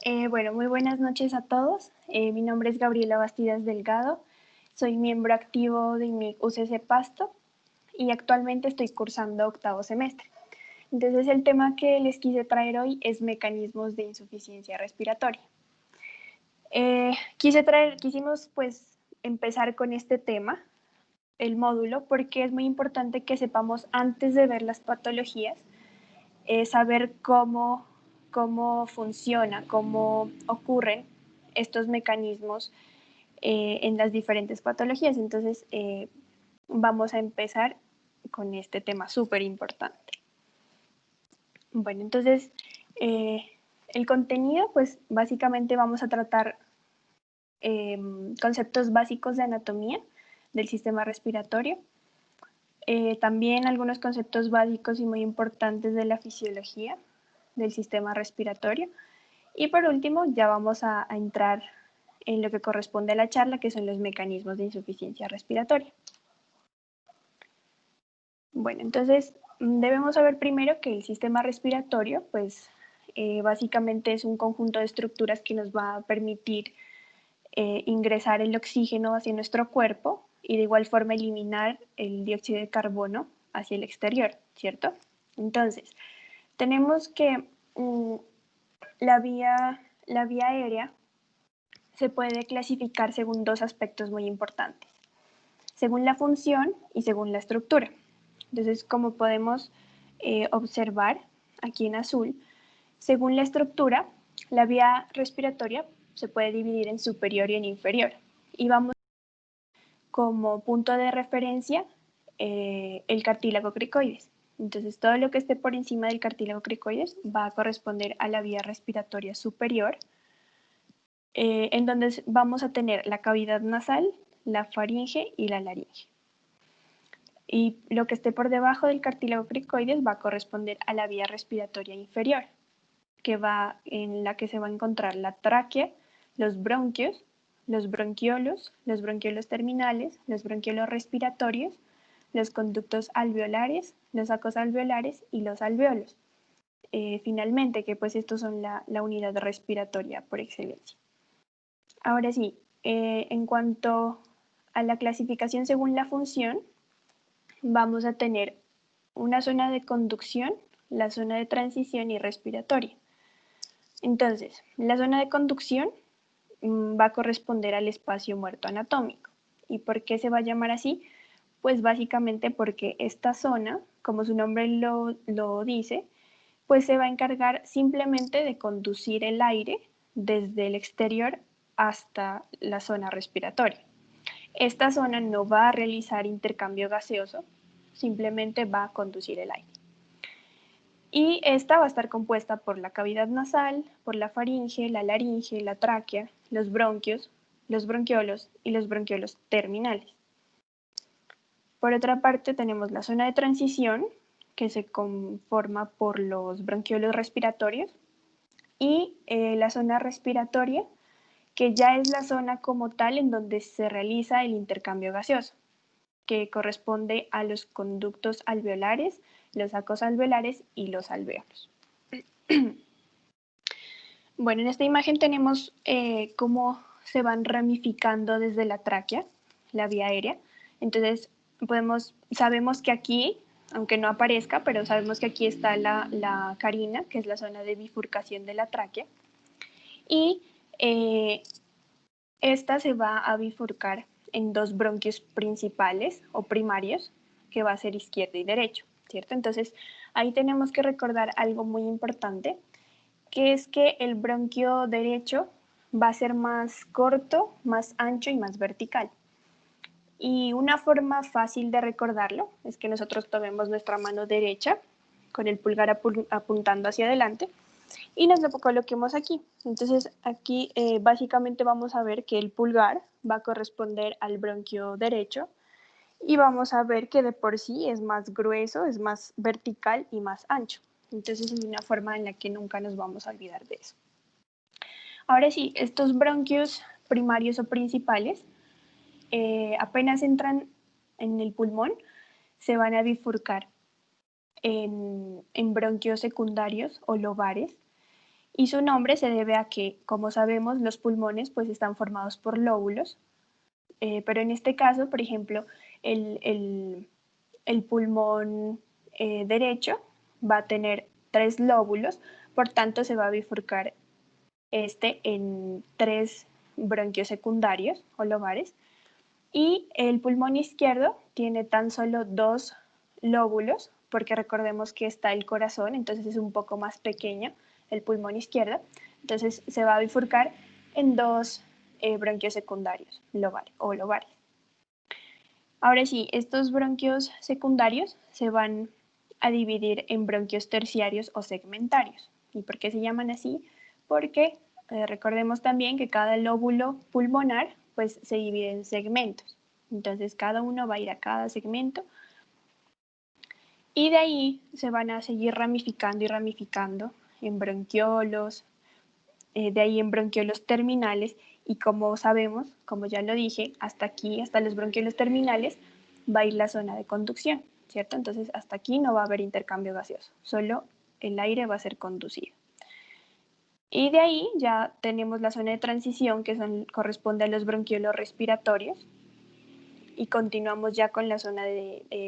Bueno, muy buenas noches a todos. Mi nombre es Gabriela Bastidas Delgado. Soy miembro activo de IMIC UCC Pasto y actualmente estoy cursando octavo semestre. Entonces el tema que les quise traer hoy es mecanismos de insuficiencia respiratoria. Quisimos pues empezar con este tema, el módulo, porque es muy importante que sepamos antes de ver las patologías, saber cómo funciona, cómo ocurren estos mecanismos en las diferentes patologías. Entonces, vamos a empezar con este tema súper importante. Bueno, entonces, el contenido, pues básicamente vamos a tratar conceptos básicos de anatomía del sistema respiratorio, también algunos conceptos básicos y muy importantes de la fisiología del sistema respiratorio. Y por último, ya vamos a entrar en lo que corresponde a la charla, que son los mecanismos de insuficiencia respiratoria. Bueno, entonces debemos saber primero que el sistema respiratorio, pues básicamente es un conjunto de estructuras que nos va a permitir ingresar el oxígeno hacia nuestro cuerpo y de igual forma eliminar el dióxido de carbono hacia el exterior, ¿cierto? Entonces, tenemos que la vía aérea se puede clasificar según dos aspectos muy importantes, según la función y según la estructura. Entonces, como podemos observar aquí en azul, según la estructura, la vía respiratoria se puede dividir en superior y en inferior. Y vamos como punto de referencia el cartílago cricoides. Entonces, todo lo que esté por encima del cartílago cricoides va a corresponder a la vía respiratoria superior, en donde vamos a tener la cavidad nasal, la faringe y la laringe. Y lo que esté por debajo del cartílago cricoides va a corresponder a la vía respiratoria inferior, en la que se va a encontrar la tráquea, los bronquios, los bronquiolos terminales, los bronquiolos respiratorios, los conductos alveolares, los sacos alveolares y los alveolos. Finalmente, que pues estos son la unidad respiratoria por excelencia. Ahora sí, en cuanto a la clasificación según la función, vamos a tener una zona de conducción, la zona de transición y respiratoria. Entonces, la zona de conducción va a corresponder al espacio muerto anatómico. ¿Y por qué se va a llamar así? Pues básicamente porque esta zona, como su nombre lo dice, pues se va a encargar simplemente de conducir el aire desde el exterior hasta la zona respiratoria. Esta zona no va a realizar intercambio gaseoso, simplemente va a conducir el aire. Y esta va a estar compuesta por la cavidad nasal, por la faringe, la laringe, la tráquea, los bronquios, los bronquiolos y los bronquiolos terminales. Por otra parte tenemos la zona de transición, que se conforma por los bronquiolos respiratorios, y la zona respiratoria, que ya es la zona como tal en donde se realiza el intercambio gaseoso, que corresponde a los conductos alveolares, los sacos alveolares y los alvéolos. Bueno, en esta imagen tenemos cómo se van ramificando desde la tráquea, la vía aérea. Entonces, sabemos que aquí, aunque no aparezca, pero sabemos que aquí está la carina, que es la zona de bifurcación de la tráquea. Y esta se va a bifurcar en dos bronquios principales o primarios, que va a ser izquierdo y derecho, ¿cierto? Entonces, ahí tenemos que recordar algo muy importante, que es que el bronquio derecho va a ser más corto, más ancho y más vertical. Y una forma fácil de recordarlo es que nosotros tomemos nuestra mano derecha con el pulgar apuntando hacia adelante y nos lo coloquemos aquí. Entonces aquí básicamente vamos a ver que el pulgar va a corresponder al bronquio derecho y vamos a ver que de por sí es más grueso, es más vertical y más ancho. Entonces es una forma en la que nunca nos vamos a olvidar de eso. Ahora sí, estos bronquios primarios o principales apenas entran en el pulmón, se van a bifurcar en bronquios secundarios o lobares, Y su nombre se debe a que, como sabemos, los pulmones pues están formados por lóbulos, pero en este caso, por ejemplo, el pulmón derecho va a tener 3 lóbulos, por tanto se va a bifurcar en 3 bronquios secundarios o lobares, y el pulmón izquierdo tiene tan solo 2 lóbulos, porque recordemos que está el corazón, entonces es un poco más pequeño el pulmón izquierdo, entonces se va a bifurcar en 2 bronquios secundarios lobares. Ahora sí, estos bronquios secundarios se van a dividir en bronquios terciarios o segmentarios. ¿Y por qué se llaman así? Porque recordemos también que cada lóbulo pulmonar pues se divide en segmentos. Entonces cada uno va a ir a cada segmento y de ahí se van a seguir ramificando y ramificando en bronquiolos, de ahí en bronquiolos terminales, y como sabemos, como ya lo dije, hasta aquí, hasta los bronquiolos terminales, va a ir la zona de conducción, ¿cierto? Entonces hasta aquí no va a haber intercambio gaseoso, solo el aire va a ser conducido. Y de ahí ya tenemos la zona de transición que corresponde a los bronquiolos respiratorios, y continuamos ya con la zona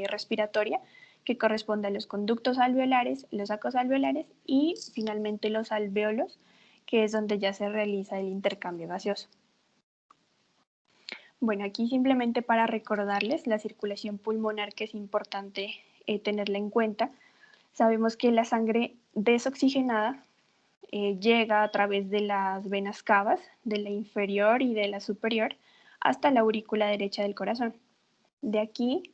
respiratoria que corresponde a los conductos alveolares, los sacos alveolares y finalmente los alvéolos, que es donde ya se realiza el intercambio gaseoso. Bueno, aquí simplemente para recordarles la circulación pulmonar, que es importante tenerla en cuenta. Sabemos que la sangre desoxigenada llega a través de las venas cavas, de la inferior y de la superior, hasta la aurícula derecha del corazón. De aquí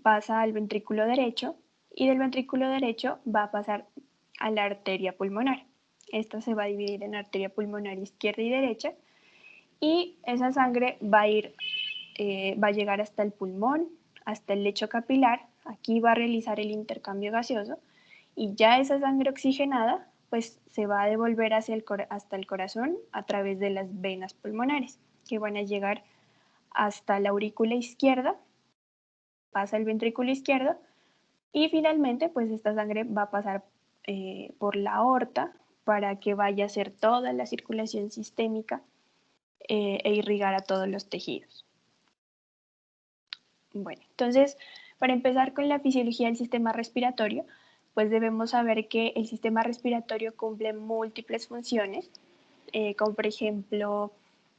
pasa al ventrículo derecho y del ventrículo derecho va a pasar a la arteria pulmonar. Esta se va a dividir en arteria pulmonar izquierda y derecha, y esa sangre va a llegar hasta el pulmón, hasta el lecho capilar. Aquí va a realizar el intercambio gaseoso y ya esa sangre oxigenada pues se va a devolver hasta el corazón a través de las venas pulmonares, que van a llegar hasta la aurícula izquierda, pasa el ventrículo izquierdo y finalmente pues esta sangre va a pasar por la aorta para que vaya a hacer toda la circulación sistémica e irrigar a todos los tejidos. Bueno, entonces, para empezar con la fisiología del sistema respiratorio, pues debemos saber que el sistema respiratorio cumple múltiples funciones, como por ejemplo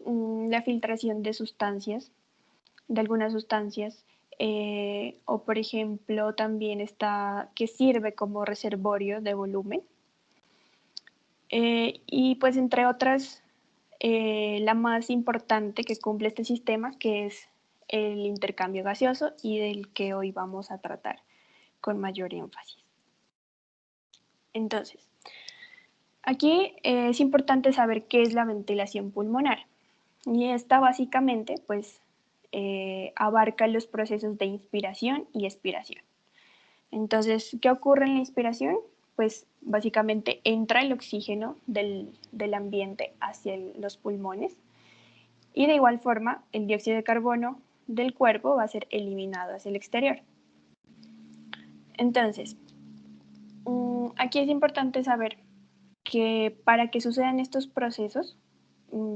la filtración de sustancias, de algunas sustancias, o por ejemplo también está que sirve como reservorio de volumen, y pues entre otras, la más importante que cumple este sistema, que es el intercambio gaseoso y del que hoy vamos a tratar con mayor énfasis. Entonces, aquí es importante saber qué es la ventilación pulmonar, y esta básicamente pues abarca los procesos de inspiración y expiración. Entonces, ¿qué ocurre en la inspiración? Pues básicamente entra el oxígeno del ambiente hacia los pulmones, y de igual forma el dióxido de carbono del cuerpo va a ser eliminado hacia el exterior. Entonces, aquí es importante saber que para que sucedan estos procesos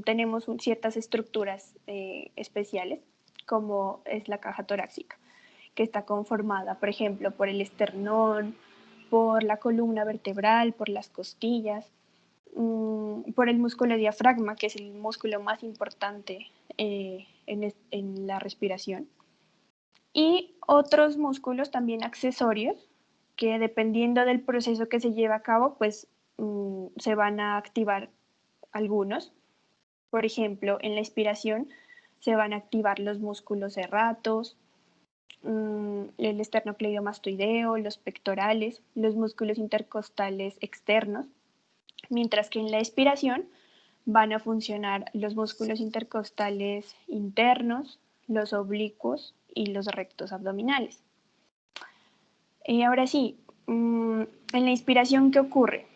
tenemos ciertas estructuras especiales, como es la caja torácica, que está conformada, por ejemplo, por el esternón, por la columna vertebral, por las costillas, por el músculo diafragma, que es el músculo más importante en la respiración, y otros músculos también accesorios que dependiendo del proceso que se lleva a cabo, pues se van a activar algunos. Por ejemplo, en la expiración se van a activar los músculos serratos, el esternocleidomastoideo, los pectorales, los músculos intercostales externos, mientras que en la expiración van a funcionar los músculos intercostales internos, los oblicuos y los rectos abdominales. Y ahora sí, en la inspiración, ¿qué ocurre?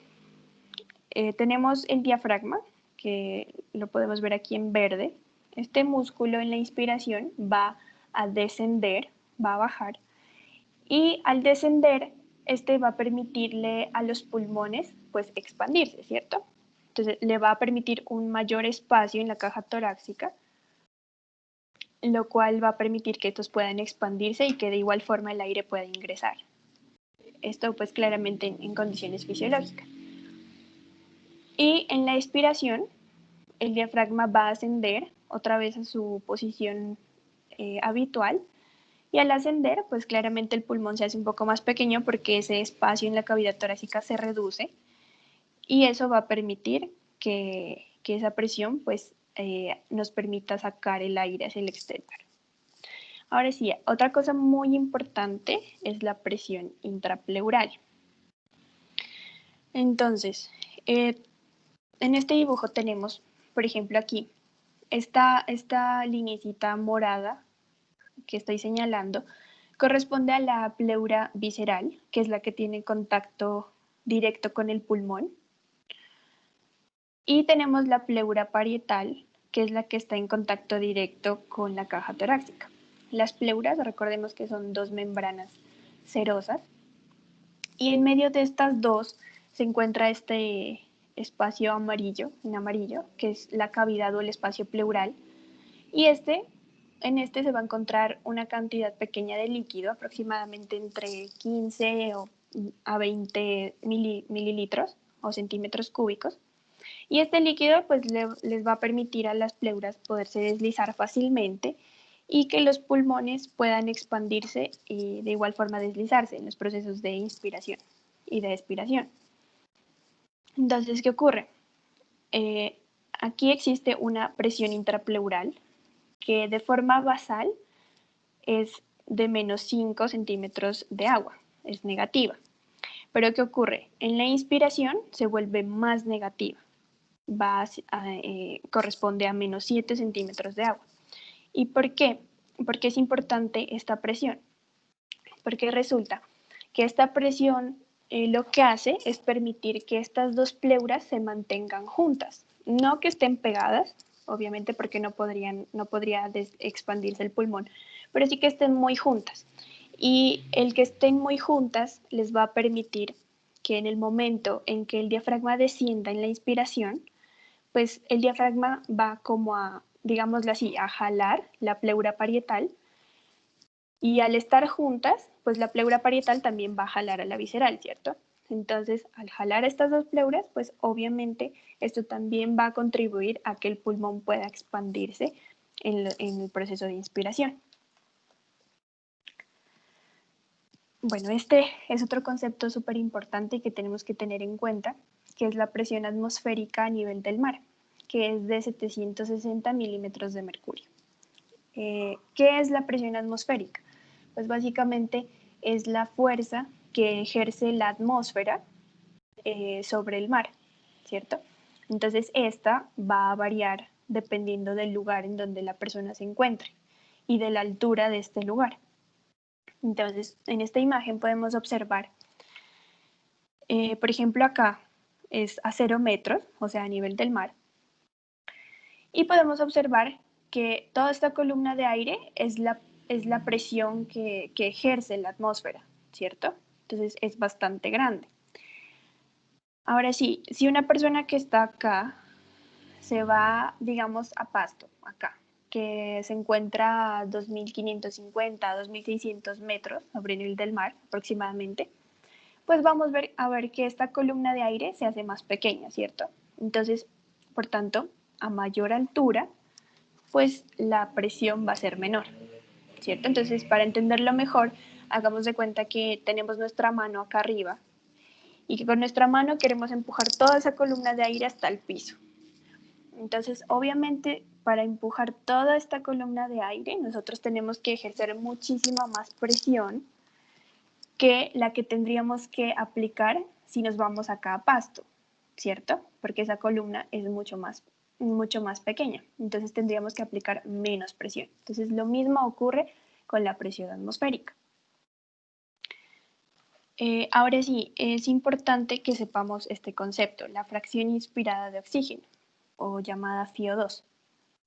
Tenemos el diafragma, que lo podemos ver aquí en verde. Este músculo en la inspiración va a descender, va a bajar, y al descender, este va a permitirle a los pulmones pues expandirse, ¿cierto? Entonces le va a permitir un mayor espacio en la caja torácica, lo cual va a permitir que estos puedan expandirse y que de igual forma el aire pueda ingresar. Esto pues claramente en condiciones fisiológicas. Y en la expiración, el diafragma va a ascender otra vez a su posición habitual, y al ascender, pues claramente el pulmón se hace un poco más pequeño porque ese espacio en la cavidad torácica se reduce, y eso va a permitir que esa presión pues nos permita sacar el aire hacia el exterior. Ahora sí, otra cosa muy importante es la presión intrapleural. Entonces, en este dibujo tenemos, por ejemplo, aquí, esta linecita morada que estoy señalando corresponde a la pleura visceral, que es la que tiene contacto directo con el pulmón. Y tenemos la pleura parietal, que es la que está en contacto directo con la caja torácica. Las pleuras, recordemos que son dos membranas serosas, y en medio de estas dos se encuentra este espacio amarillo, en amarillo, que es la cavidad o el espacio pleural, y en este se va a encontrar una cantidad pequeña de líquido, aproximadamente entre 15 a 20 mililitros o centímetros cúbicos, y este líquido pues les va a permitir a las pleuras poderse deslizar fácilmente y que los pulmones puedan expandirse y de igual forma deslizarse en los procesos de inspiración y de expiración. Entonces, ¿qué ocurre? Aquí existe una presión intrapleural que de forma basal es de menos 5 centímetros de agua, es negativa. Pero ¿qué ocurre? En la inspiración se vuelve más negativa, corresponde a menos 7 centímetros de agua. ¿Y por qué? Porque es importante esta presión. Porque resulta que esta presión lo que hace es permitir que estas dos pleuras se mantengan juntas, no que estén pegadas, obviamente porque no podría expandirse el pulmón, pero sí que estén muy juntas. Y el que estén muy juntas les va a permitir que en el momento en que el diafragma descienda en la inspiración, pues el diafragma va como a, digámoslo así, a jalar la pleura parietal, y al estar juntas, pues la pleura parietal también va a jalar a la visceral, ¿cierto? Entonces, al jalar estas dos pleuras, pues obviamente esto también va a contribuir a que el pulmón pueda expandirse en el proceso de inspiración. Bueno, este es otro concepto súper importante que tenemos que tener en cuenta, que es la presión atmosférica a nivel del mar, que es de 760 milímetros de mercurio. ¿Qué es la presión atmosférica? Pues básicamente es la fuerza que ejerce la atmósfera sobre el mar, ¿cierto? Entonces esta va a variar dependiendo del lugar en donde la persona se encuentre y de la altura de este lugar. Entonces, en esta imagen podemos observar, por ejemplo, acá es a 0 metros, o sea, a nivel del mar, y podemos observar que toda esta columna de aire es la presión que ejerce la atmósfera, ¿cierto? Entonces es bastante grande. Ahora sí, si una persona que está acá se va, digamos, a Pasto, acá, que se encuentra a 2.550, 2.600 metros sobre el nivel del mar aproximadamente, pues vamos a ver que esta columna de aire se hace más pequeña, ¿cierto? Entonces, por tanto, a mayor altura, pues la presión va a ser menor, ¿cierto? Entonces, para entenderlo mejor, hagamos de cuenta que tenemos nuestra mano acá arriba y que con nuestra mano queremos empujar toda esa columna de aire hasta el piso. Entonces, obviamente, para empujar toda esta columna de aire, nosotros tenemos que ejercer muchísima más presión que la que tendríamos que aplicar si nos vamos acá a Pasto, ¿cierto? Porque esa columna es mucho más pequeña. Entonces tendríamos que aplicar menos presión. Entonces lo mismo ocurre con la presión atmosférica. Ahora sí, es importante que sepamos este concepto, la fracción inspirada de oxígeno, o llamada FiO2.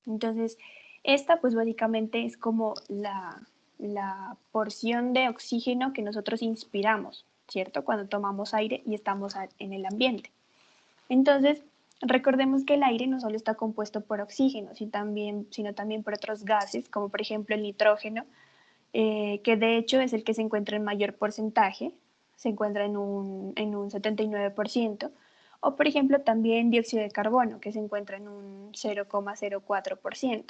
Entonces, esta pues básicamente es como la porción de oxígeno que nosotros inspiramos, ¿cierto? Cuando tomamos aire y estamos en el ambiente. Entonces, Recordemos que el aire no solo está compuesto por oxígeno, sino también por otros gases, como por ejemplo el nitrógeno, que de hecho es el que se encuentra en mayor porcentaje, se encuentra en un 79%, o por ejemplo también dióxido de carbono, que se encuentra en un 0,04%.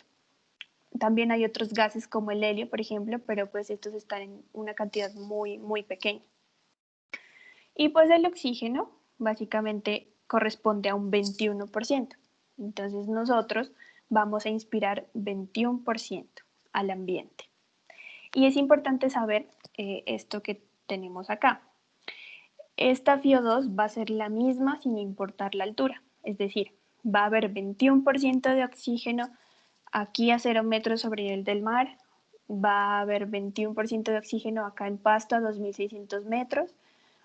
También hay otros gases como el helio, por ejemplo, pero pues estos están en una cantidad muy, muy pequeña. Y pues el oxígeno básicamente corresponde a un 21%. Entonces nosotros vamos a inspirar 21% al ambiente. Y es importante saber esto que tenemos acá. Esta FiO2 va a ser la misma sin importar la altura, es decir, va a haber 21% de oxígeno aquí a 0 metros sobre el nivel del mar, va a haber 21% de oxígeno acá en Pasto a 2.600 metros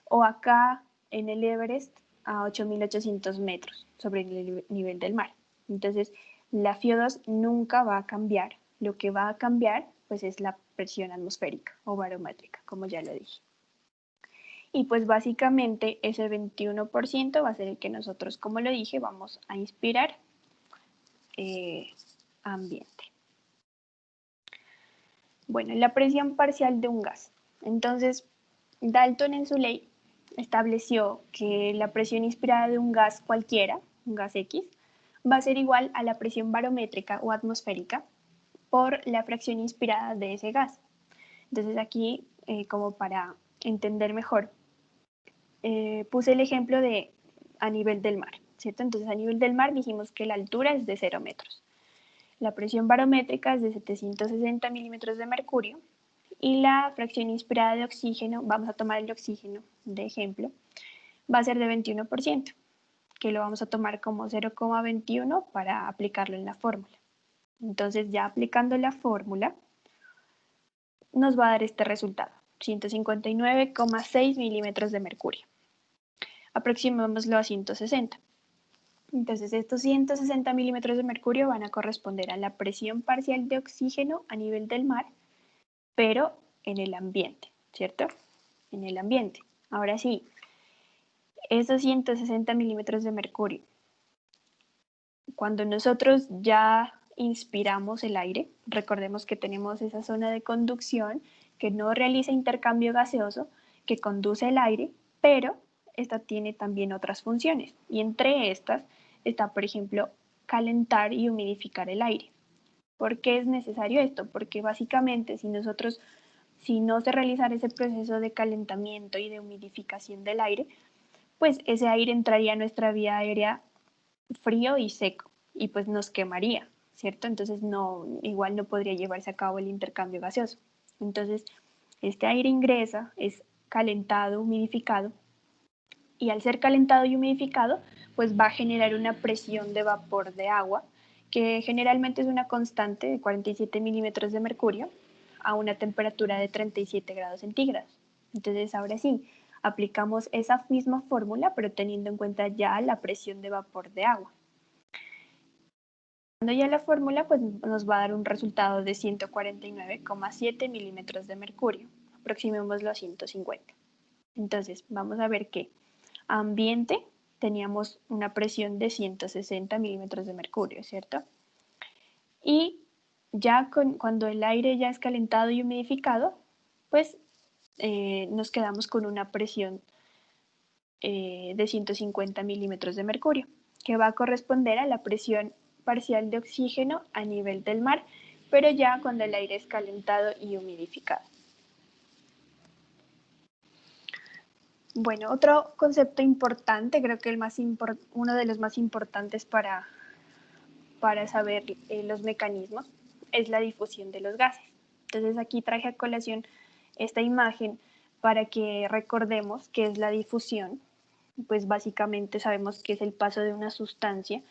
o acá en el Everest a 8.800 metros sobre el nivel del mar. Entonces, la FiO2 nunca va a cambiar. Lo que va a cambiar pues es la presión atmosférica o barométrica, como ya lo dije. Y pues básicamente ese 21% va a ser el que nosotros, como lo dije, vamos a inspirar ambiente. Bueno, la presión parcial de un gas. Entonces, Dalton en su ley estableció que la presión inspirada de un gas cualquiera, un gas X, va a ser igual a la presión barométrica o atmosférica por la fracción inspirada de ese gas. Entonces aquí, como para entender mejor, puse el ejemplo de a nivel del mar, ¿cierto? Entonces a nivel del mar dijimos que la altura es de 0 metros. La presión barométrica es de 760 milímetros de mercurio y la fracción inspirada de oxígeno, vamos a tomar el oxígeno de ejemplo, va a ser de 21%, que lo vamos a tomar como 0,21 para aplicarlo en la fórmula. Entonces ya aplicando la fórmula nos va a dar este resultado, 159,6 milímetros de mercurio. Aproximémoslo a 160. Entonces estos 160 milímetros de mercurio van a corresponder a la presión parcial de oxígeno a nivel del mar, pero en el ambiente, ¿cierto? En el ambiente. Ahora sí, esos 160 milímetros de mercurio, cuando nosotros ya inspiramos el aire, recordemos que tenemos esa zona de conducción que no realiza intercambio gaseoso, que conduce el aire, pero esta tiene también otras funciones y entre estas está, por ejemplo, calentar y humidificar el aire. ¿Por qué es necesario esto? Porque básicamente si no se realizara ese proceso de calentamiento y de humidificación del aire, pues ese aire entraría a nuestra vía aérea frío y seco y pues nos quemaría, ¿cierto? Entonces igual no podría llevarse a cabo el intercambio gaseoso. Entonces, este aire ingresa, es calentado, humidificado y al ser calentado y humidificado, pues va a generar una presión de vapor de agua que generalmente es una constante de 47 milímetros de mercurio a una temperatura de 37 grados centígrados. Entonces, ahora sí, aplicamos esa misma fórmula, pero teniendo en cuenta ya la presión de vapor de agua. Cuando ya la fórmula, pues nos va a dar un resultado de 149,7 milímetros de mercurio. Aproximémoslo a 150. Entonces, vamos a ver que ambiente teníamos una presión de 160 milímetros de mercurio, ¿cierto? Y ya cuando el aire ya es calentado y humidificado, pues nos quedamos con una presión de 150 milímetros de mercurio, que va a corresponder a la presión parcial de oxígeno a nivel del mar, pero ya cuando el aire es calentado y humidificado. Bueno, otro concepto importante, creo que uno de los más importantes para saber los mecanismos, es la difusión de los gases. Entonces aquí traje a colación esta imagen para que recordemos qué es la difusión. Pues básicamente sabemos que es el paso de una sustancia,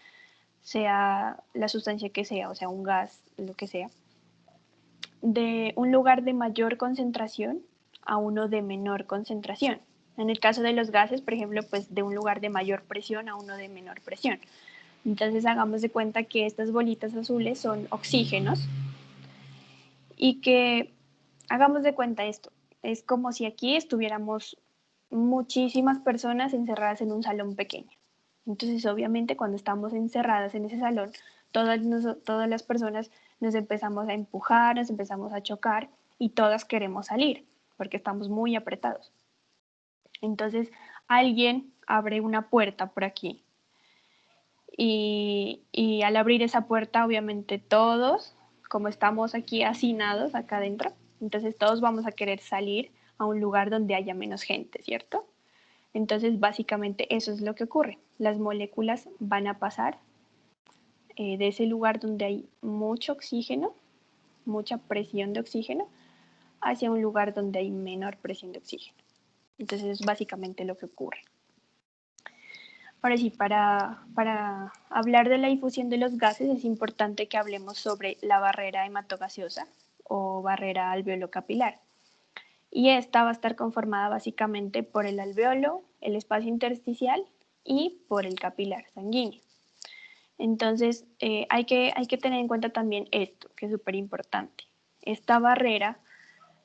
sea la sustancia que sea, o sea, un gas, lo que sea, de un lugar de mayor concentración a uno de menor concentración. En el caso de los gases, por ejemplo, pues de un lugar de mayor presión a uno de menor presión. Entonces hagamos de cuenta que estas bolitas azules son oxígenos y que hagamos de cuenta esto. Es como si aquí estuviéramos muchísimas personas encerradas en un salón pequeño. Entonces, obviamente, cuando estamos encerradas en ese salón, todas las personas nos empezamos a empujar, nos empezamos a chocar y todas queremos salir porque estamos muy apretados. Entonces, alguien abre una puerta por aquí y al abrir esa puerta, obviamente todos, como estamos aquí hacinados acá adentro, entonces todos vamos a querer salir a un lugar donde haya menos gente, ¿cierto? Entonces, básicamente eso es lo que ocurre. Las moléculas van a pasar de ese lugar donde hay mucho oxígeno, mucha presión de oxígeno, hacia un lugar donde hay menor presión de oxígeno. Entonces, es básicamente lo que ocurre. Ahora sí, para hablar de la difusión de los gases es importante que hablemos sobre la barrera hematogaseosa o barrera alveolo-capilar. Y esta va a estar conformada básicamente por el alveolo, el espacio intersticial y por el capilar sanguíneo. Entonces, hay que tener en cuenta también esto, que es súper importante. Esta barrera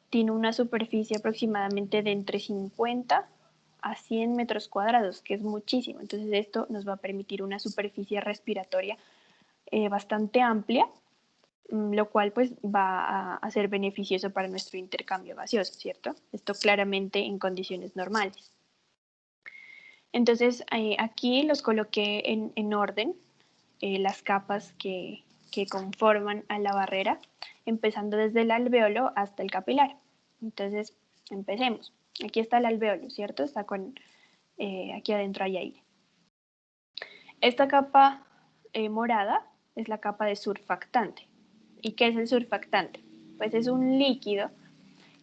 tiene una superficie aproximadamente de entre 50 a 100 metros cuadrados, que es muchísimo. Entonces, esto nos va a permitir una superficie respiratoria bastante amplia, lo cual pues va a ser beneficioso para nuestro intercambio gaseoso, ¿cierto? Esto claramente en condiciones normales. Entonces, aquí los coloqué en orden las capas que conforman a la barrera, empezando desde el alveolo hasta el capilar. Entonces, empecemos. Aquí está el alveolo, ¿cierto? Está aquí adentro hay aire. Esta capa morada es la capa de surfactante. ¿Y qué es el surfactante? Pues es un líquido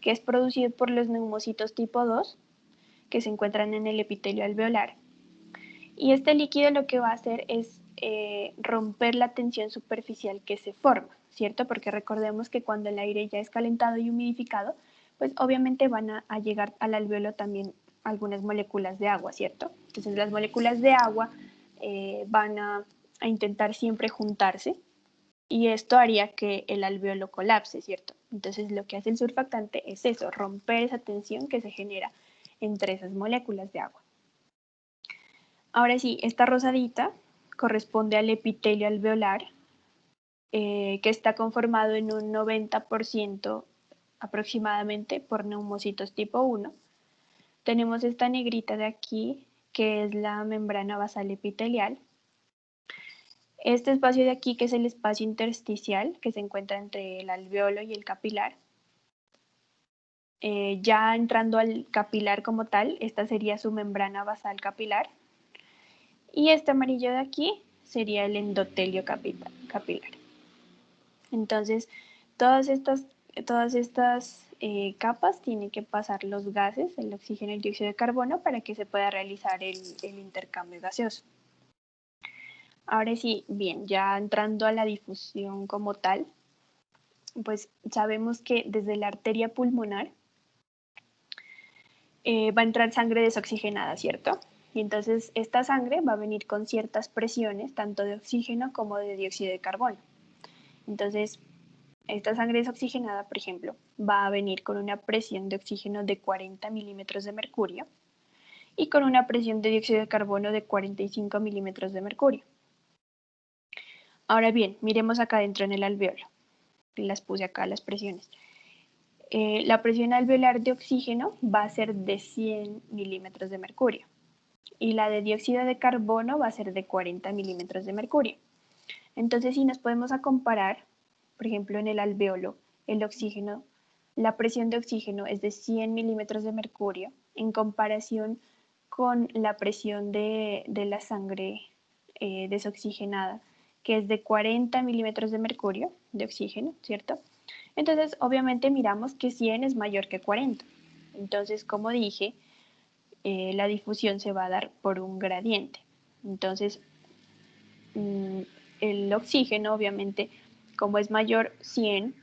que es producido por los neumocitos tipo 2 que se encuentran en el epitelio alveolar. Y este líquido lo que va a hacer es romper la tensión superficial que se forma, ¿cierto? Porque recordemos que cuando el aire ya es calentado y humidificado, pues obviamente van a llegar al alveolo también algunas moléculas de agua, ¿cierto? Entonces las moléculas de agua van a intentar siempre juntarse y esto haría que el alveolo colapse, ¿cierto? Entonces lo que hace el surfactante es eso, romper esa tensión que se genera entre esas moléculas de agua. Ahora sí, esta rosadita corresponde al epitelio alveolar, que está conformado en un 90% aproximadamente por neumocitos tipo 1. Tenemos esta negrita de aquí, que es la membrana basal epitelial. Este espacio de aquí, que es el espacio intersticial, que se encuentra entre el alveolo y el capilar. Ya entrando al capilar como tal, esta sería su membrana basal capilar. Y este amarillo de aquí sería el endotelio capilar. Entonces, todas estas capas tienen que pasar los gases, el oxígeno y el dióxido de carbono, para que se pueda realizar el intercambio gaseoso. Ahora sí, bien, ya entrando a la difusión como tal, pues sabemos que desde la arteria pulmonar va a entrar sangre desoxigenada, ¿cierto? Y entonces esta sangre va a venir con ciertas presiones, tanto de oxígeno como de dióxido de carbono. Entonces, esta sangre desoxigenada, por ejemplo, va a venir con una presión de oxígeno de 40 milímetros de mercurio y con una presión de dióxido de carbono de 45 milímetros de mercurio. Ahora bien, miremos acá dentro en el alveolo. Las puse acá las presiones. La presión alveolar de oxígeno va a ser de 100 milímetros de mercurio y la de dióxido de carbono va a ser de 40 milímetros de mercurio. Entonces, si nos podemos comparar, por ejemplo, en el alveolo, el oxígeno, la presión de oxígeno es de 100 milímetros de mercurio en comparación con la presión de la sangre desoxigenada, que es de 40 milímetros de mercurio de oxígeno, ¿cierto? Entonces, obviamente miramos que 100 es mayor que 40. Entonces, como dije, la difusión se va a dar por un gradiente. Entonces, el oxígeno, obviamente, como es mayor 100,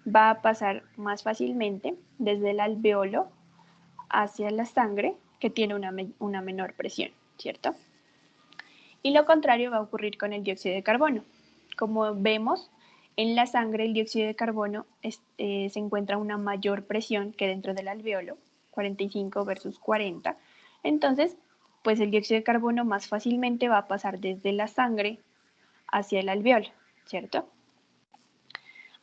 va a pasar más fácilmente desde el alveolo hacia la sangre, que tiene una menor presión, ¿cierto? Y lo contrario va a ocurrir con el dióxido de carbono. Como vemos, en la sangre el dióxido de carbono se encuentra a una mayor presión que dentro del alveolo, 45 versus 40. Entonces, pues el dióxido de carbono más fácilmente va a pasar desde la sangre hacia el alveolo, ¿cierto?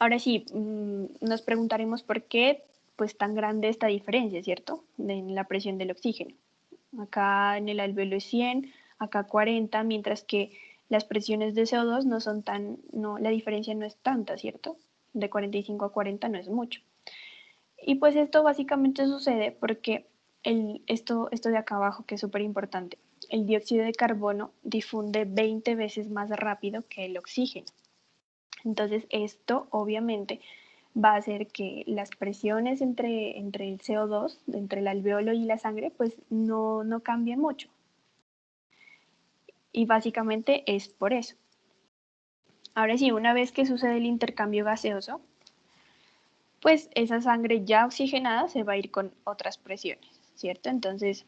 Ahora sí, nos preguntaremos por qué pues tan grande esta diferencia, ¿cierto? En la presión del oxígeno. Acá en el alveolo es 100, acá 40, mientras que las presiones de CO2 no son tan, no, la diferencia no es tanta, ¿cierto? De 45 a 40 no es mucho. Y pues esto básicamente sucede porque esto de acá abajo, que es súper importante, el dióxido de carbono difunde 20 veces más rápido que el oxígeno. Entonces esto obviamente va a hacer que las presiones entre el CO2, entre el alveolo y la sangre, pues no cambien mucho. Y básicamente es por eso. Ahora sí, una vez que sucede el intercambio gaseoso, pues esa sangre ya oxigenada se va a ir con otras presiones, ¿cierto? Entonces,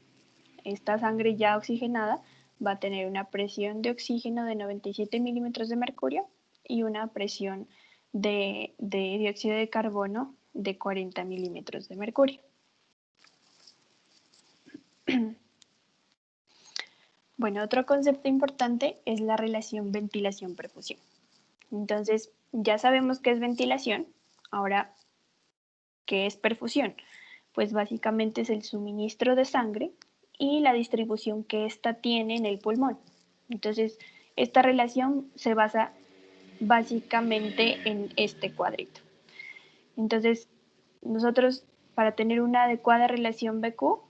esta sangre ya oxigenada va a tener una presión de oxígeno de 97 milímetros de mercurio y una presión de dióxido de carbono de 40 milímetros de mercurio. Bueno, otro concepto importante es la relación ventilación-perfusión. Entonces, ya sabemos qué es ventilación. Ahora, ¿qué es perfusión? Pues básicamente es el suministro de sangre y la distribución que ésta tiene en el pulmón. Entonces, esta relación se basa básicamente en este cuadrito. Entonces, nosotros para tener una adecuada relación BQ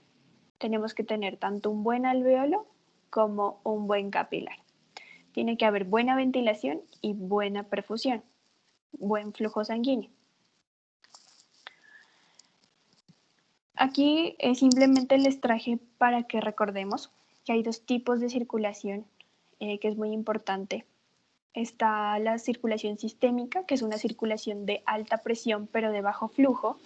tenemos que tener tanto un buen alveolo como un buen capilar. Tiene que haber buena ventilación y buena perfusión, buen flujo sanguíneo. Aquí simplemente les traje para que recordemos que hay dos tipos de circulación que es muy importante. Está la circulación sistémica, que es una circulación de alta presión pero de bajo flujo,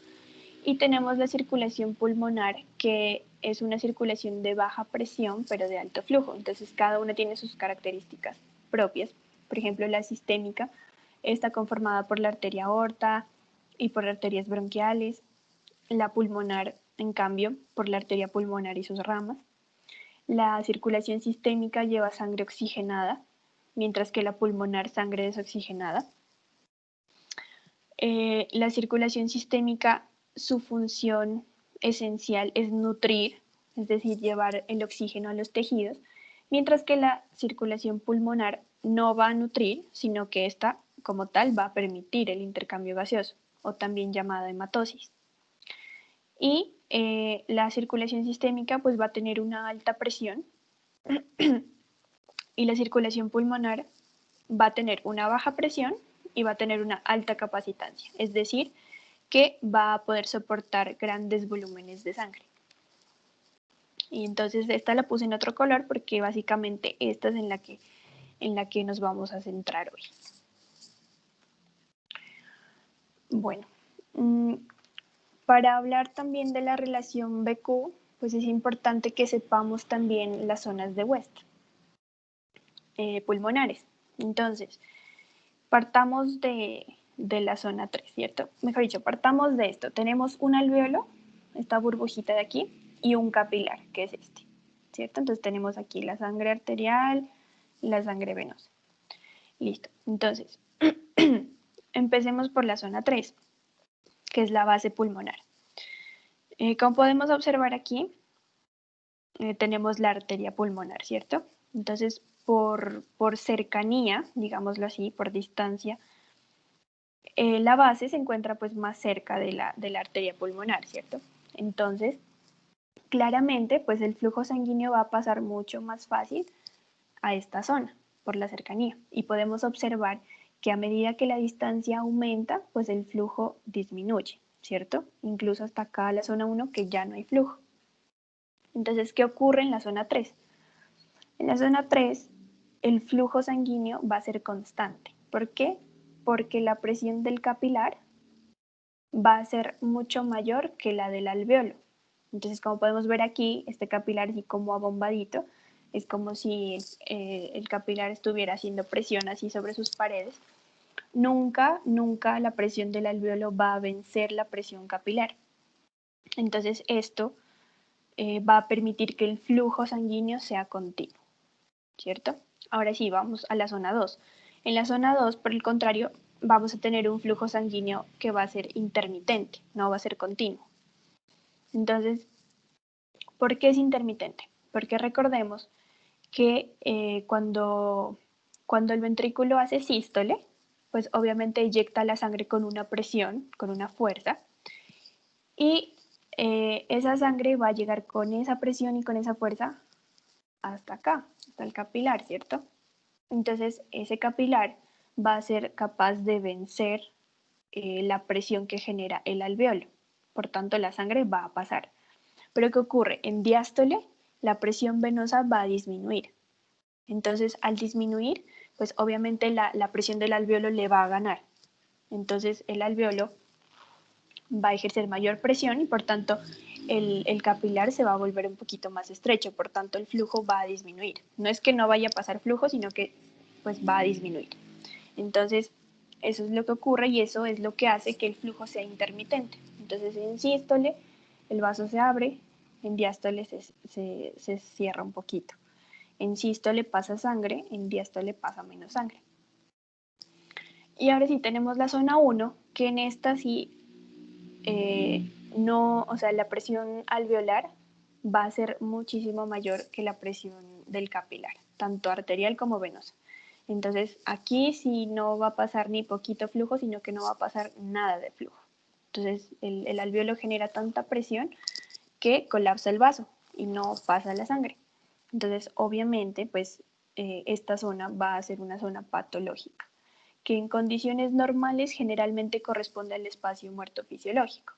y tenemos la circulación pulmonar, que es una circulación de baja presión pero de alto flujo. Entonces cada una tiene sus características propias. Por ejemplo, la sistémica está conformada por la arteria aorta y por arterias bronquiales. La pulmonar, en cambio, por la arteria pulmonar y sus ramas. La circulación sistémica lleva sangre oxigenada, mientras que la pulmonar sangre desoxigenada. La circulación sistémica, su función esencial es nutrir, es decir, llevar el oxígeno a los tejidos, mientras que la circulación pulmonar no va a nutrir, sino que esta, como tal, va a permitir el intercambio gaseoso, o también llamada hematosis. Y la circulación sistémica pues va a tener una alta presión y la circulación pulmonar va a tener una baja presión y va a tener una alta capacitancia, es decir, que va a poder soportar grandes volúmenes de sangre. Y entonces esta la puse en otro color porque básicamente esta es en la que nos vamos a centrar hoy. Bueno, para hablar también de la relación BQ, pues es importante que sepamos también las zonas de West pulmonares. Entonces, partamos de la zona 3, ¿cierto? Mejor dicho, partamos de esto. Tenemos un alveolo, esta burbujita de aquí, y un capilar, que es este, ¿cierto? Entonces tenemos aquí la sangre arterial y la sangre venosa. Listo. Entonces, empecemos por la zona 3, que es la base pulmonar. Como podemos observar aquí, tenemos la arteria pulmonar, ¿cierto? Entonces, por cercanía, digámoslo así, por distancia, la base se encuentra pues más cerca de la arteria pulmonar, ¿cierto? Entonces, claramente, pues el flujo sanguíneo va a pasar mucho más fácil a esta zona por la cercanía. Y podemos observar que a medida que la distancia aumenta, pues el flujo disminuye, ¿cierto? Incluso hasta acá la zona 1 que ya no hay flujo. Entonces, ¿qué ocurre en la zona 3? En la zona 3, el flujo sanguíneo va a ser constante. ¿Por qué? Porque la presión del capilar va a ser mucho mayor que la del alveolo. Entonces, como podemos ver aquí, este capilar así como abombadito, es como si el capilar estuviera haciendo presión así sobre sus paredes. Nunca la presión del alveolo va a vencer la presión capilar. Entonces, esto va a permitir que el flujo sanguíneo sea continuo, ¿cierto? Ahora sí, vamos a la zona 2. En la zona 2, por el contrario, vamos a tener un flujo sanguíneo que va a ser intermitente, no va a ser continuo. Entonces, ¿por qué es intermitente? Porque recordemos que cuando el ventrículo hace sístole, pues obviamente eyecta la sangre con una presión, con una fuerza, y esa sangre va a llegar con esa presión y con esa fuerza hasta acá, hasta el capilar, ¿cierto? Entonces ese capilar va a ser capaz de vencer la presión que genera el alveolo. Por tanto, la sangre va a pasar. Pero ¿qué ocurre? En diástole, la presión venosa va a disminuir. Entonces, al disminuir, pues obviamente la presión del alveolo le va a ganar. Entonces, el alveolo va a ejercer mayor presión y por tanto el capilar se va a volver un poquito más estrecho, por tanto el flujo va a disminuir. No es que no vaya a pasar flujo, sino que pues va a disminuir. Entonces, eso es lo que ocurre y eso es lo que hace que el flujo sea intermitente. Entonces, en sístole el vaso se abre, en diástole se cierra un poquito. En sístole pasa sangre, en diástole pasa menos sangre. Y ahora sí tenemos la zona 1, que en esta sí no, o sea, la presión alveolar va a ser muchísimo mayor que la presión del capilar, tanto arterial como venosa. Entonces, aquí sí no va a pasar ni poquito flujo, sino que no va a pasar nada de flujo. Entonces, el alveolo genera tanta presión que colapsa el vaso y no pasa la sangre. Entonces, obviamente, pues esta zona va a ser una zona patológica, que en condiciones normales generalmente corresponde al espacio muerto fisiológico.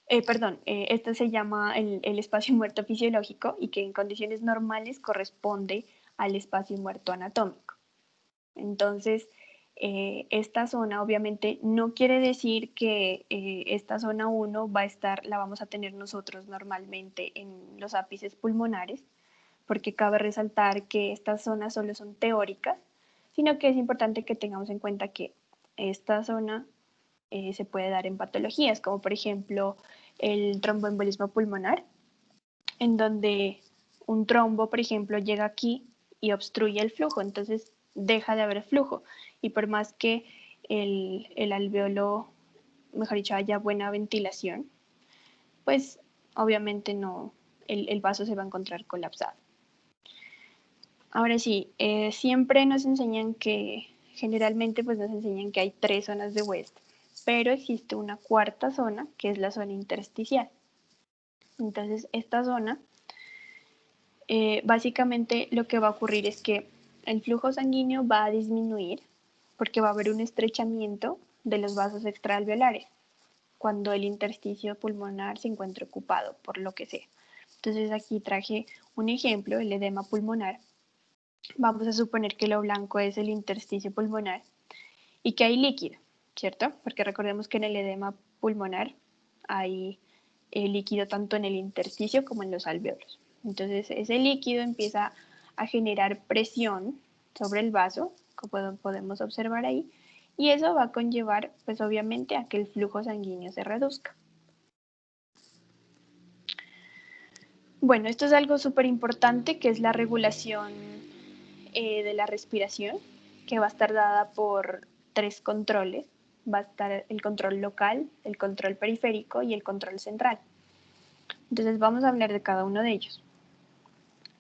Esto se llama el espacio muerto fisiológico y que en condiciones normales corresponde al espacio muerto anatómico. Entonces, esta zona obviamente no quiere decir que esta zona 1 la vamos a tener nosotros normalmente en los ápices pulmonares, porque cabe resaltar que estas zonas solo son teóricas, sino que es importante que tengamos en cuenta que esta zona se puede dar en patologías, como por ejemplo el tromboembolismo pulmonar, en donde un trombo, por ejemplo, llega aquí y obstruye el flujo, entonces deja de haber flujo. Y por más que el alveolo, mejor dicho, haya buena ventilación, pues obviamente no, el vaso se va a encontrar colapsado. Ahora sí, siempre nos enseñan que, generalmente pues nos enseñan que hay 3 zonas de West, pero existe una cuarta zona que es la zona intersticial. Entonces esta zona, básicamente lo que va a ocurrir es que el flujo sanguíneo va a disminuir porque va a haber un estrechamiento de los vasos extraalveolares cuando el intersticio pulmonar se encuentra ocupado por lo que sea. Entonces aquí traje un ejemplo, el edema pulmonar. Vamos a suponer que lo blanco es el intersticio pulmonar y que hay líquido, ¿cierto? Porque recordemos que en el edema pulmonar hay líquido tanto en el intersticio como en los alveolos. Entonces ese líquido empieza a generar presión sobre el vaso, como podemos observar ahí, y eso va a conllevar, pues obviamente, a que el flujo sanguíneo se reduzca. Bueno, esto es algo súper importante, que es la regulación de la respiración, que va a estar dada por 3 controles. Va a estar el control local, el control periférico y el control central. Entonces vamos a hablar de cada uno de ellos.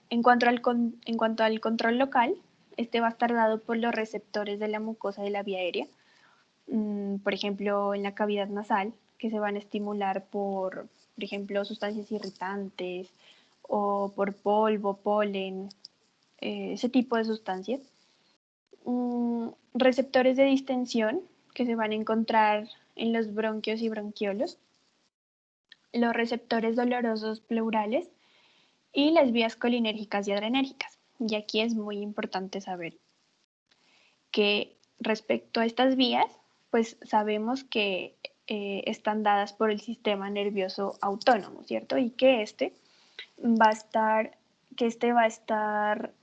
En cuanto al control local, este va a estar dado por los receptores de la mucosa de la vía aérea, por ejemplo, en la cavidad nasal, que se van a estimular por ejemplo, sustancias irritantes o por polvo, polen, ese tipo de sustancias. Receptores de distensión que se van a encontrar en los bronquios y bronquiolos, los receptores dolorosos pleurales y las vías colinérgicas y adrenérgicas. Y aquí es muy importante saber que respecto a estas vías, pues sabemos que están dadas por el sistema nervioso autónomo, ¿cierto? Y que este va a estar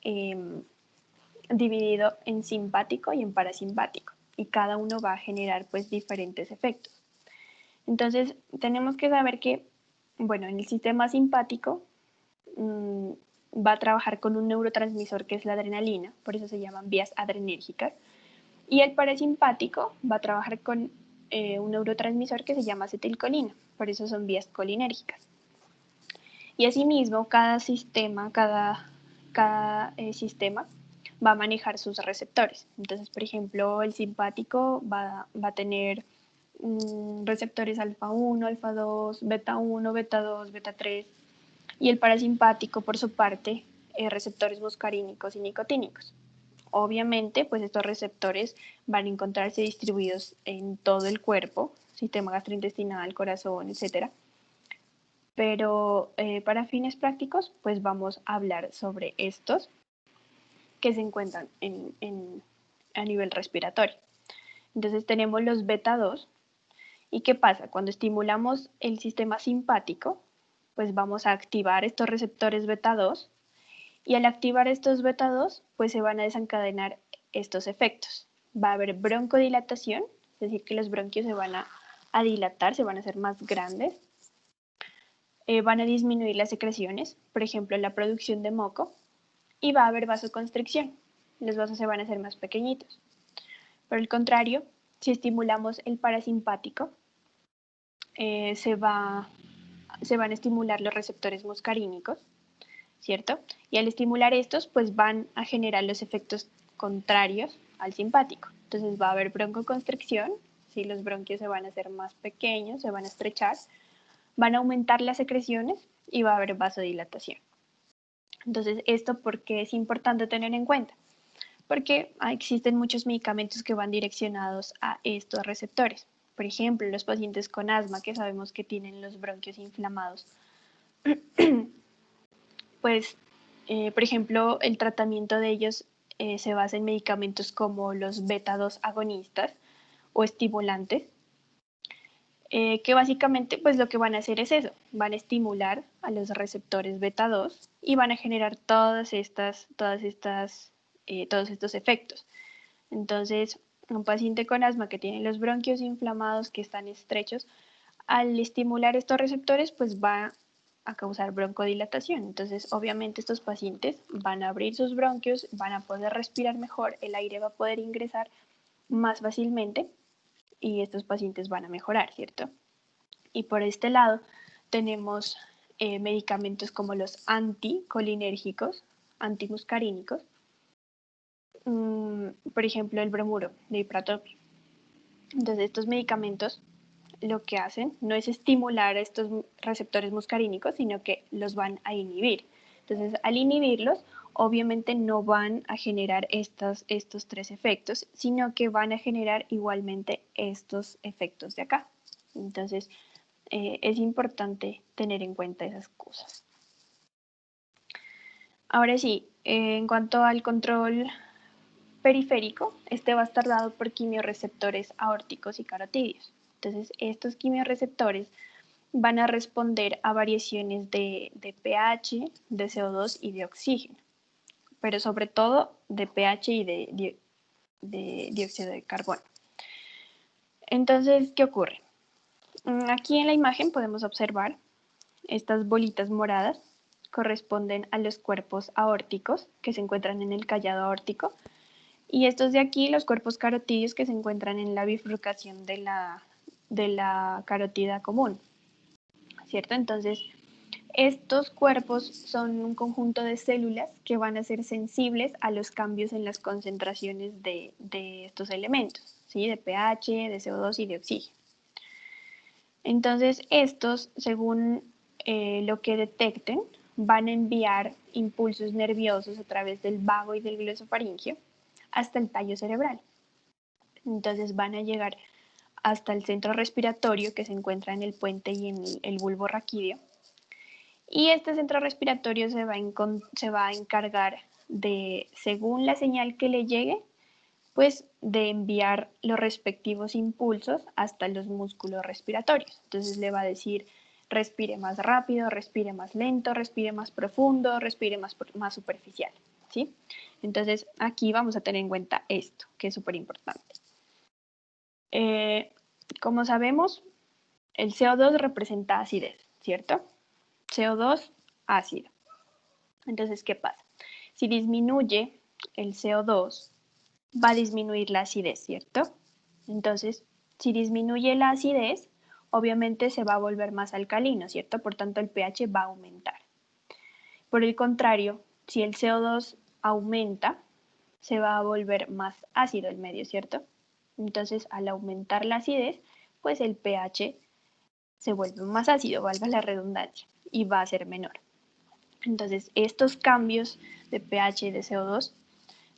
dividido en simpático y en parasimpático, y cada uno va a generar pues diferentes efectos. Entonces tenemos que saber que Bueno, en el sistema simpático va a trabajar con un neurotransmisor que es la adrenalina, por eso se llaman vías adrenérgicas, y el parasimpático va a trabajar con un neurotransmisor que se llama acetilcolina, por eso son vías colinérgicas. Y asimismo, cada sistema, sistema va a manejar sus receptores. Entonces, por ejemplo, el simpático va a tener receptores alfa 1, alfa 2, beta 1, beta 2, beta 3, y el parasimpático, por su parte, receptores muscarínicos y nicotínicos. Obviamente, pues estos receptores van a encontrarse distribuidos en todo el cuerpo, sistema gastrointestinal, corazón, etcétera. Pero para fines prácticos, pues vamos a hablar sobre estos que se encuentran a nivel respiratorio. Entonces tenemos los beta 2. ¿Y qué pasa? Cuando estimulamos el sistema simpático, pues vamos a activar estos receptores beta 2, y al activar estos beta 2, pues se van a desencadenar estos efectos. Va a haber broncodilatación, es decir, que los bronquios se van a dilatar, se van a hacer más grandes. Van a disminuir las secreciones, por ejemplo, la producción de moco, y va a haber vasoconstricción. Los vasos se van a hacer más pequeñitos. Por el contrario, si estimulamos el parasimpático, se van a estimular los receptores muscarínicos, ¿cierto? Y al estimular estos, pues van a generar los efectos contrarios al simpático. Entonces va a haber broncoconstricción, ¿sí? Los bronquios se van a hacer más pequeños, se van a estrechar, van a aumentar las secreciones y va a haber vasodilatación. Entonces, ¿esto por qué es importante tener en cuenta? Porque existen muchos medicamentos que van direccionados a estos receptores. Por ejemplo, los pacientes con asma, que sabemos que tienen los bronquios inflamados, pues, por ejemplo, el tratamiento de ellos se basa en medicamentos como los beta 2 agonistas o estimulantes, que básicamente pues lo que van a hacer es eso, van a estimular a los receptores beta 2 y van a generar todos estos efectos. Entonces, un paciente con asma que tiene los bronquios inflamados, que están estrechos, al estimular estos receptores, pues va a causar broncodilatación. Entonces, obviamente estos pacientes van a abrir sus bronquios, van a poder respirar mejor, el aire va a poder ingresar más fácilmente y estos pacientes van a mejorar, ¿cierto? Y por este lado tenemos medicamentos como los anticolinérgicos, antimuscarínicos, por ejemplo el bromuro de ipratopio. Entonces estos medicamentos lo que hacen no es estimular estos receptores muscarínicos, sino que los van a inhibir. Entonces al inhibirlos, obviamente no van a generar estos tres efectos, sino que van a generar igualmente estos efectos de acá. Entonces es importante tener en cuenta esas cosas. Ahora sí, en cuanto al control periférico, este va a estar dado por quimiorreceptores aórticos y carotídeos. Entonces, estos quimiorreceptores van a responder a variaciones de pH, de CO2 y de oxígeno, pero sobre todo de pH y de dióxido de carbono. Entonces, ¿qué ocurre? Aquí en la imagen podemos observar estas bolitas moradas corresponden a los cuerpos aórticos que se encuentran en el callado aórtico, y estos de aquí, los cuerpos carotídeos, que se encuentran en la bifurcación de la carótida común, ¿cierto? Entonces, estos cuerpos son un conjunto de células que van a ser sensibles a los cambios en las concentraciones de estos elementos, ¿sí? De pH, de CO2 y de oxígeno. Entonces, estos, según lo que detecten, van a enviar impulsos nerviosos a través del vago y del glosofaringio hasta el tallo cerebral. Entonces van a llegar hasta el centro respiratorio que se encuentra en el puente y en el bulbo raquídeo. Y este centro respiratorio se va a encargar de, según la señal que le llegue, pues de enviar los respectivos impulsos hasta los músculos respiratorios. Entonces le va a decir, respire más rápido, respire más lento, respire más profundo, respire más superficial, ¿sí? Entonces aquí vamos a tener en cuenta esto, que es súper importante. Como sabemos, el CO2 representa acidez, ¿cierto? CO2 ácido. Entonces, ¿qué pasa? Si disminuye el CO2, va a disminuir la acidez, ¿cierto? Entonces, si disminuye la acidez, obviamente se va a volver más alcalino, ¿cierto? Por tanto, el pH va a aumentar. Por el contrario, si el CO2 aumenta, se va a volver más ácido el medio, ¿cierto? Entonces, al aumentar la acidez, pues el pH se vuelve más ácido, valga la redundancia, y va a ser menor. Entonces, estos cambios de pH y de CO2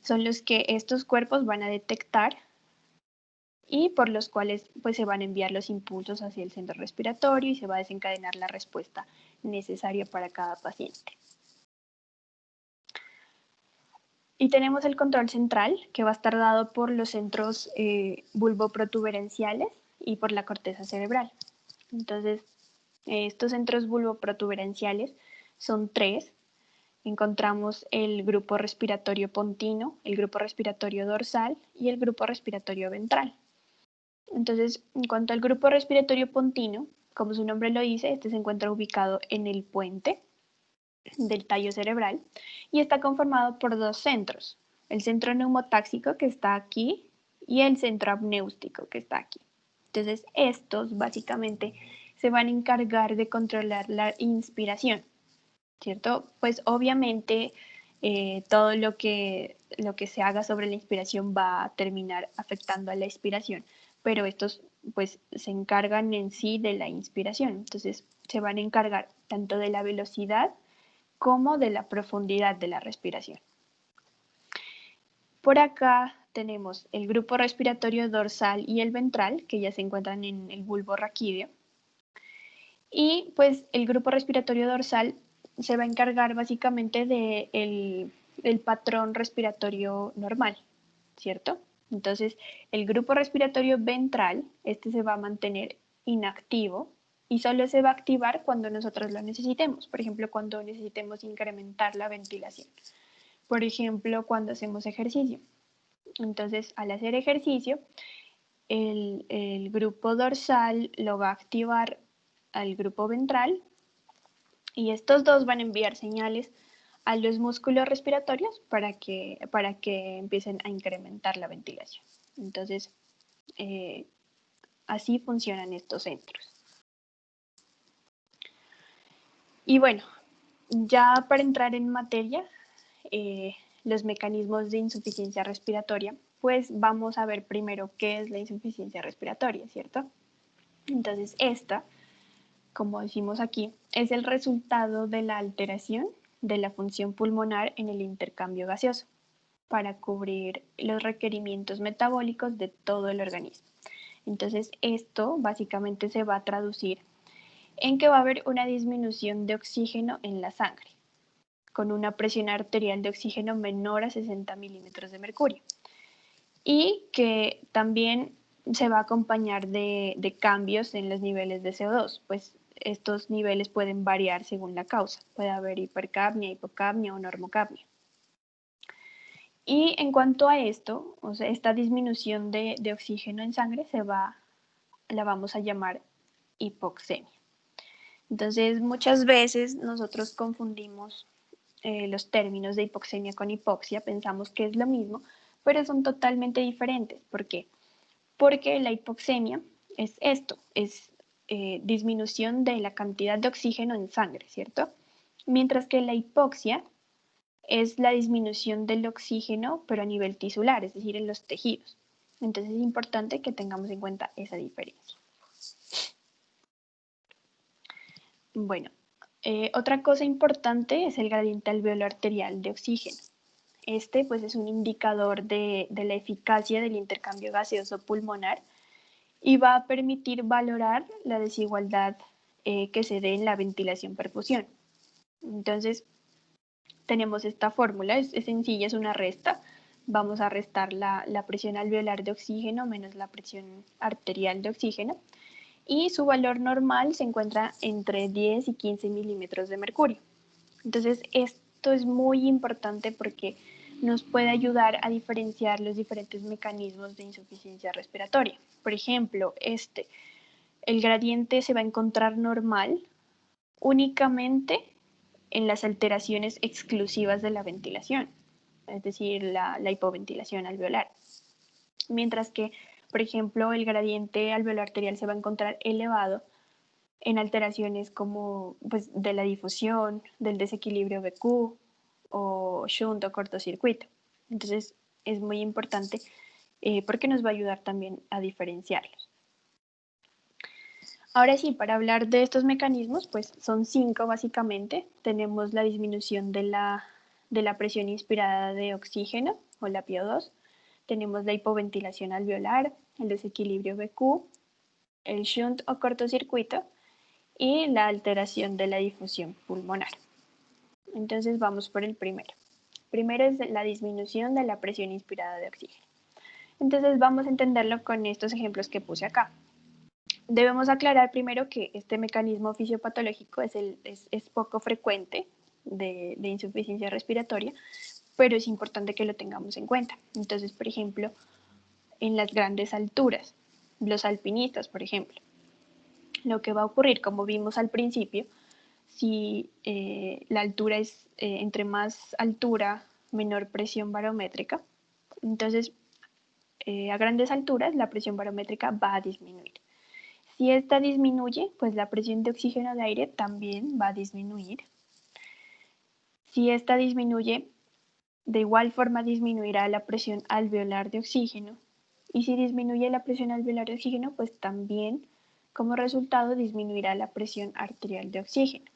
son los que estos cuerpos van a detectar y por los cuales pues, se van a enviar los impulsos hacia el centro respiratorio y se va a desencadenar la respuesta necesaria para cada paciente. Y tenemos el control central, que va a estar dado por los centros bulboprotuberenciales y por la corteza cerebral. Entonces, estos centros bulboprotuberenciales son tres. Encontramos el grupo respiratorio pontino, el grupo respiratorio dorsal y el grupo respiratorio ventral. Entonces, en cuanto al grupo respiratorio pontino, como su nombre lo dice, este se encuentra ubicado en el puente del tallo cerebral y está conformado por dos centros, el centro neumotáxico que está aquí y el centro apnéustico que está aquí. Entonces, estos básicamente se van a encargar de controlar la inspiración, ¿cierto? Pues obviamente todo lo que se haga sobre la inspiración va a terminar afectando a la expiración, pero estos pues se encargan en sí de la inspiración, entonces se van a encargar tanto de la velocidad como de la profundidad de la respiración. Por acá tenemos el grupo respiratorio dorsal y el ventral, que ya se encuentran en el bulbo raquídeo. Y pues el grupo respiratorio dorsal se va a encargar básicamente del patrón respiratorio normal, ¿cierto? Entonces, el grupo respiratorio ventral, este se va a mantener inactivo y solo se va a activar cuando nosotros lo necesitemos, por ejemplo, cuando necesitemos incrementar la ventilación, por ejemplo, cuando hacemos ejercicio. Entonces, al hacer ejercicio, el grupo dorsal lo va a activar al grupo ventral y estos dos van a enviar señales a los músculos respiratorios para que empiecen a incrementar la ventilación. Entonces, así funcionan estos centros. Y bueno, ya para entrar en materia, los mecanismos de insuficiencia respiratoria, pues vamos a ver primero qué es la insuficiencia respiratoria, ¿cierto? Entonces, esta, como decimos aquí, es el resultado de la alteración de la función pulmonar en el intercambio gaseoso para cubrir los requerimientos metabólicos de todo el organismo. Entonces, esto básicamente se va a traducir en que va a haber una disminución de oxígeno en la sangre, con una presión arterial de oxígeno menor a 60 milímetros de mercurio. Y que también se va a acompañar de cambios en los niveles de CO2, pues estos niveles pueden variar según la causa. Puede haber hipercapnia, hipocapnia o normocapnia. Y en cuanto a esto, o sea, esta disminución de oxígeno en sangre la vamos a llamar hipoxemia. Entonces, muchas veces nosotros confundimos los términos de hipoxemia con hipoxia, pensamos que es lo mismo, pero son totalmente diferentes. ¿Por qué? Porque la hipoxemia es esto, es disminución de la cantidad de oxígeno en sangre, ¿cierto? Mientras que la hipoxia es la disminución del oxígeno, pero a nivel tisular, es decir, en los tejidos. Entonces es importante que tengamos en cuenta esa diferencia. Bueno, otra cosa importante es el gradiente alveolo arterial de oxígeno. Este pues es un indicador de la eficacia del intercambio gaseoso pulmonar y va a permitir valorar la desigualdad que se dé en la ventilación-perfusión. Entonces, tenemos esta fórmula, es sencilla, es una resta. Vamos a restar la presión alveolar de oxígeno menos la presión arterial de oxígeno y su valor normal se encuentra entre 10 y 15 milímetros de mercurio. Entonces, esto es muy importante porque nos puede ayudar a diferenciar los diferentes mecanismos de insuficiencia respiratoria. Por ejemplo, el gradiente se va a encontrar normal únicamente en las alteraciones exclusivas de la ventilación, es decir, la hipoventilación alveolar. Mientras que, por ejemplo, el gradiente alveolar arterial se va a encontrar elevado en alteraciones como pues, de la difusión, del desequilibrio BQ o shunt o cortocircuito. Entonces es muy importante porque nos va a ayudar también a diferenciarlos. Ahora sí, para hablar de estos mecanismos, pues son 5 básicamente. Tenemos la disminución de la presión inspirada de oxígeno o la PO2. Tenemos la hipoventilación alveolar, el desequilibrio BQ, el shunt o cortocircuito y la alteración de la difusión pulmonar. Entonces vamos por el primero. Primero es la disminución de la presión inspirada de oxígeno. Entonces vamos a entenderlo con estos ejemplos que puse acá. Debemos aclarar primero que este mecanismo fisiopatológico es poco frecuente de insuficiencia respiratoria, pero es importante que lo tengamos en cuenta. Entonces, por ejemplo, en las grandes alturas, los alpinistas, por ejemplo, lo que va a ocurrir, como vimos al principio, si la altura es entre más altura, menor presión barométrica, entonces a grandes alturas la presión barométrica va a disminuir. Si esta disminuye, pues la presión de oxígeno de aire también va a disminuir. Si esta disminuye, de igual forma disminuirá la presión alveolar de oxígeno. Y si disminuye la presión alveolar de oxígeno, pues también como resultado disminuirá la presión arterial de oxígeno.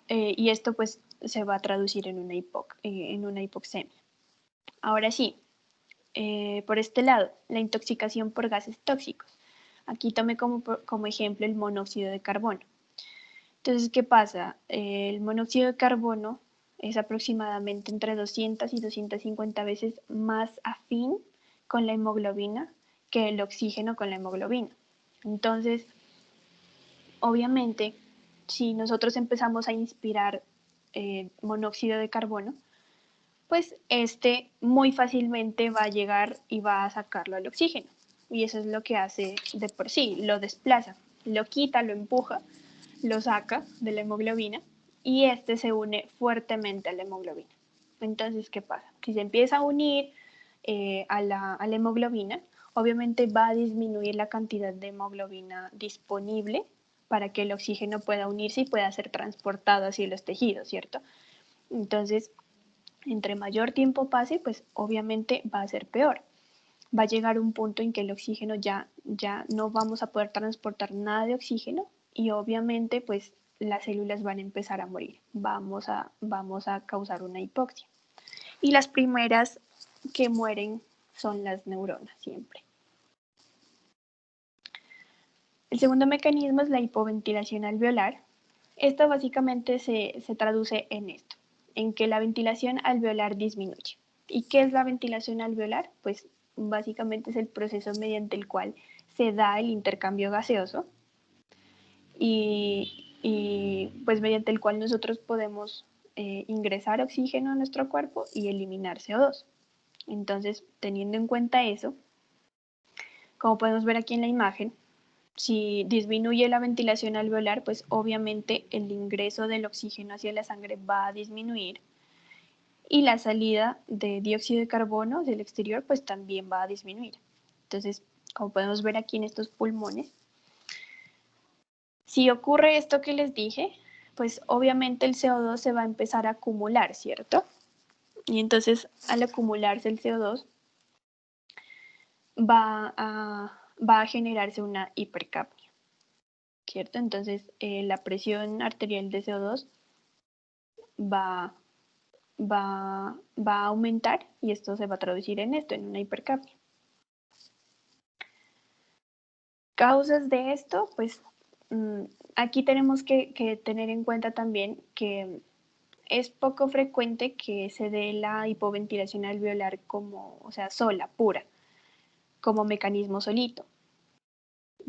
Y esto pues se va a traducir en una hipoxemia. Ahora sí, por este lado, la intoxicación por gases tóxicos. Aquí tomé como ejemplo el monóxido de carbono. Entonces, ¿qué pasa? El monóxido de carbono es aproximadamente entre 200 y 250 veces más afín con la hemoglobina que el oxígeno con la hemoglobina. Entonces, obviamente, si nosotros empezamos a inspirar monóxido de carbono, pues este muy fácilmente va a llegar y va a sacarlo al oxígeno. Y eso es lo que hace de por sí, lo desplaza, lo quita, lo empuja, lo saca de la hemoglobina y este se une fuertemente a la hemoglobina. Entonces, ¿qué pasa? Si se empieza a unir a la hemoglobina, obviamente va a disminuir la cantidad de hemoglobina disponible para que el oxígeno pueda unirse y pueda ser transportado hacia los tejidos, ¿cierto? Entonces, entre mayor tiempo pase, pues obviamente va a ser peor. Va a llegar un punto en que el oxígeno ya no vamos a poder transportar nada de oxígeno y obviamente pues las células van a empezar a morir. Vamos a causar una hipoxia. Y las primeras que mueren son las neuronas siempre. El segundo mecanismo es la hipoventilación alveolar. Esto básicamente se traduce en esto, en que la ventilación alveolar disminuye. ¿Y qué es la ventilación alveolar? Pues básicamente es el proceso mediante el cual se da el intercambio gaseoso y pues mediante el cual nosotros podemos ingresar oxígeno a nuestro cuerpo y eliminar CO2. Entonces, teniendo en cuenta eso, como podemos ver aquí en la imagen, si disminuye la ventilación alveolar, pues obviamente el ingreso del oxígeno hacia la sangre va a disminuir y la salida de dióxido de carbono del exterior pues también va a disminuir. Entonces, como podemos ver aquí en estos pulmones, si ocurre esto que les dije, pues obviamente el CO2 se va a empezar a acumular, ¿cierto? Y entonces al acumularse el CO2 va a generarse una hipercapnia, ¿cierto? Entonces la presión arterial de CO2 va, va a aumentar y esto se va a traducir en esto, en una hipercapnia. Causas de esto, pues aquí tenemos que tener en cuenta también que es poco frecuente que se dé la hipoventilación alveolar como, o sea, sola, pura, como mecanismo solito,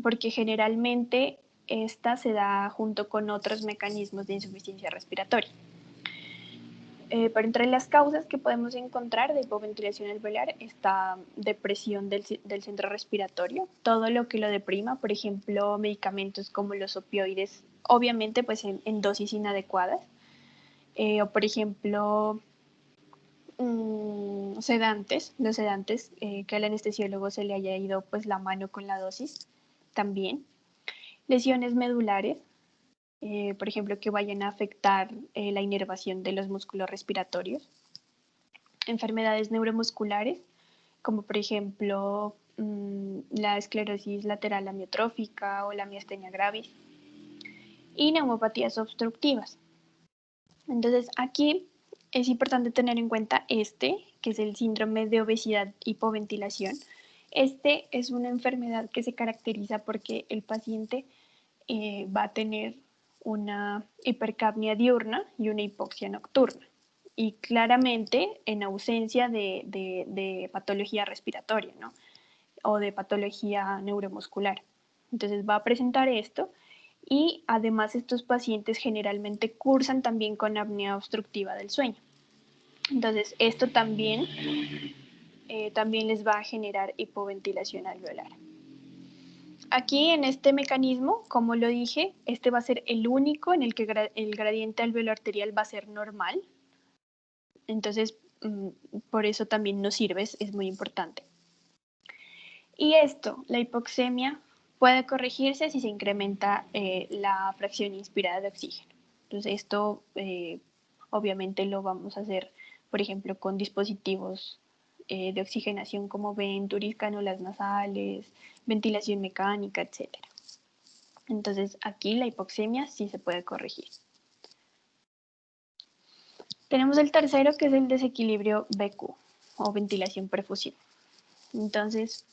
porque generalmente esta se da junto con otros mecanismos de insuficiencia respiratoria. Pero entre las causas que podemos encontrar de hipoventilación alveolar está depresión del centro respiratorio, todo lo que lo deprima, por ejemplo, medicamentos como los opioides obviamente pues en dosis inadecuadas, o por ejemplo sedantes, los sedantes, que al anestesiólogo se le haya ido pues la mano con la dosis también, lesiones medulares, por ejemplo que vayan a afectar la inervación de los músculos respiratorios, enfermedades neuromusculares, como por ejemplo la esclerosis lateral amiotrófica o la miastenia gravis, y neumopatías obstructivas. Entonces aquí es importante tener en cuenta que es el síndrome de obesidad hipoventilación. Este es una enfermedad que se caracteriza porque el paciente va a tener una hipercapnia diurna y una hipoxia nocturna. Y claramente en ausencia de patología respiratoria, ¿no? O de patología neuromuscular. Entonces va a presentar esto y además estos pacientes generalmente cursan también con apnea obstructiva del sueño. Entonces esto también les va a generar hipoventilación alveolar. Aquí en este mecanismo, como lo dije, este va a ser el único en el que el gradiente alveolo arterial va a ser normal. Entonces, por eso también nos sirve, es muy importante. Y esto, la hipoxemia, puede corregirse si se incrementa la fracción inspirada de oxígeno. Entonces esto obviamente lo vamos a hacer, por ejemplo, con dispositivos de oxigenación como Venturi, cánulas nasales, ventilación mecánica, etc. Entonces aquí la hipoxemia sí se puede corregir. Tenemos el tercero, que es el desequilibrio BQ o ventilación-perfusión. Entonces,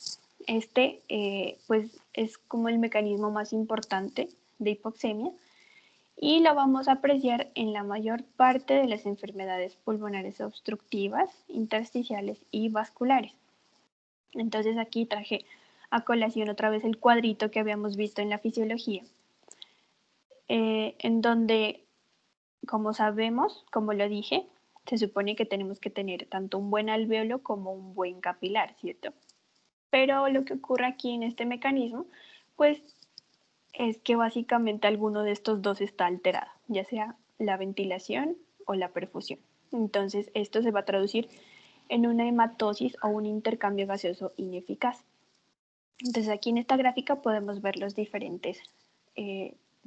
pues es como el mecanismo más importante de hipoxemia y lo vamos a apreciar en la mayor parte de las enfermedades pulmonares obstructivas, intersticiales y vasculares. Entonces aquí traje a colación otra vez el cuadrito que habíamos visto en la fisiología, en donde, como sabemos, como lo dije, se supone que tenemos que tener tanto un buen alveolo como un buen capilar, ¿cierto? Pero lo que ocurre aquí en este mecanismo, pues es que básicamente alguno de estos dos está alterado, ya sea la ventilación o la perfusión. Entonces esto se va a traducir en una hematosis o un intercambio gaseoso ineficaz. Entonces aquí en esta gráfica podemos ver los diferentes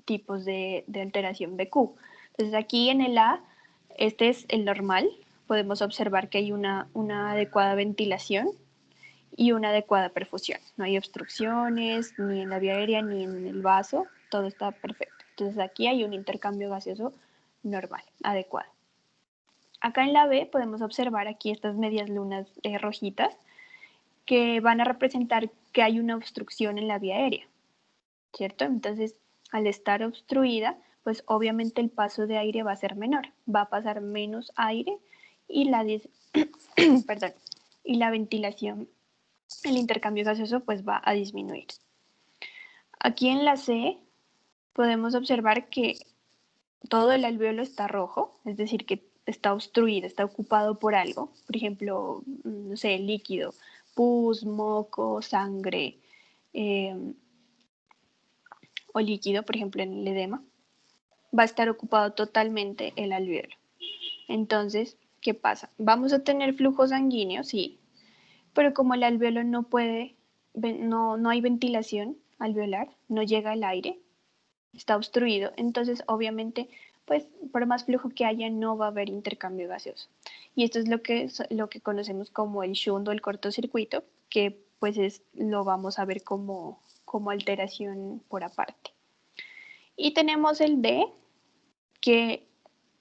tipos de alteración BQ. Entonces aquí en el A, este es el normal, podemos observar que hay una adecuada ventilación y una adecuada perfusión. No hay obstrucciones ni en la vía aérea ni en el vaso, todo está perfecto. Entonces aquí hay un intercambio gaseoso normal, adecuado. Acá en la B podemos observar aquí estas medias lunas rojitas que van a representar que hay una obstrucción en la vía aérea, ¿cierto? Entonces, al estar obstruida, pues obviamente el paso de aire va a ser menor, va a pasar menos aire y perdón, y la ventilación, el intercambio gaseoso pues va a disminuir. Aquí en la C podemos observar que todo el alveolo está rojo, es decir, que está obstruido, está ocupado por algo, por ejemplo, no sé, líquido, pus, moco, sangre o líquido, por ejemplo, en el edema, va a estar ocupado totalmente el alveolo. Entonces, ¿qué pasa? Vamos a tener flujo sanguíneo, sí, pero como el alveolo no hay ventilación alveolar, no llega el aire, está obstruido, entonces obviamente pues por más flujo que haya no va a haber intercambio gaseoso. Y esto es lo que conocemos como el shunt o el cortocircuito, que pues lo vamos a ver como alteración por aparte. Y tenemos el D, que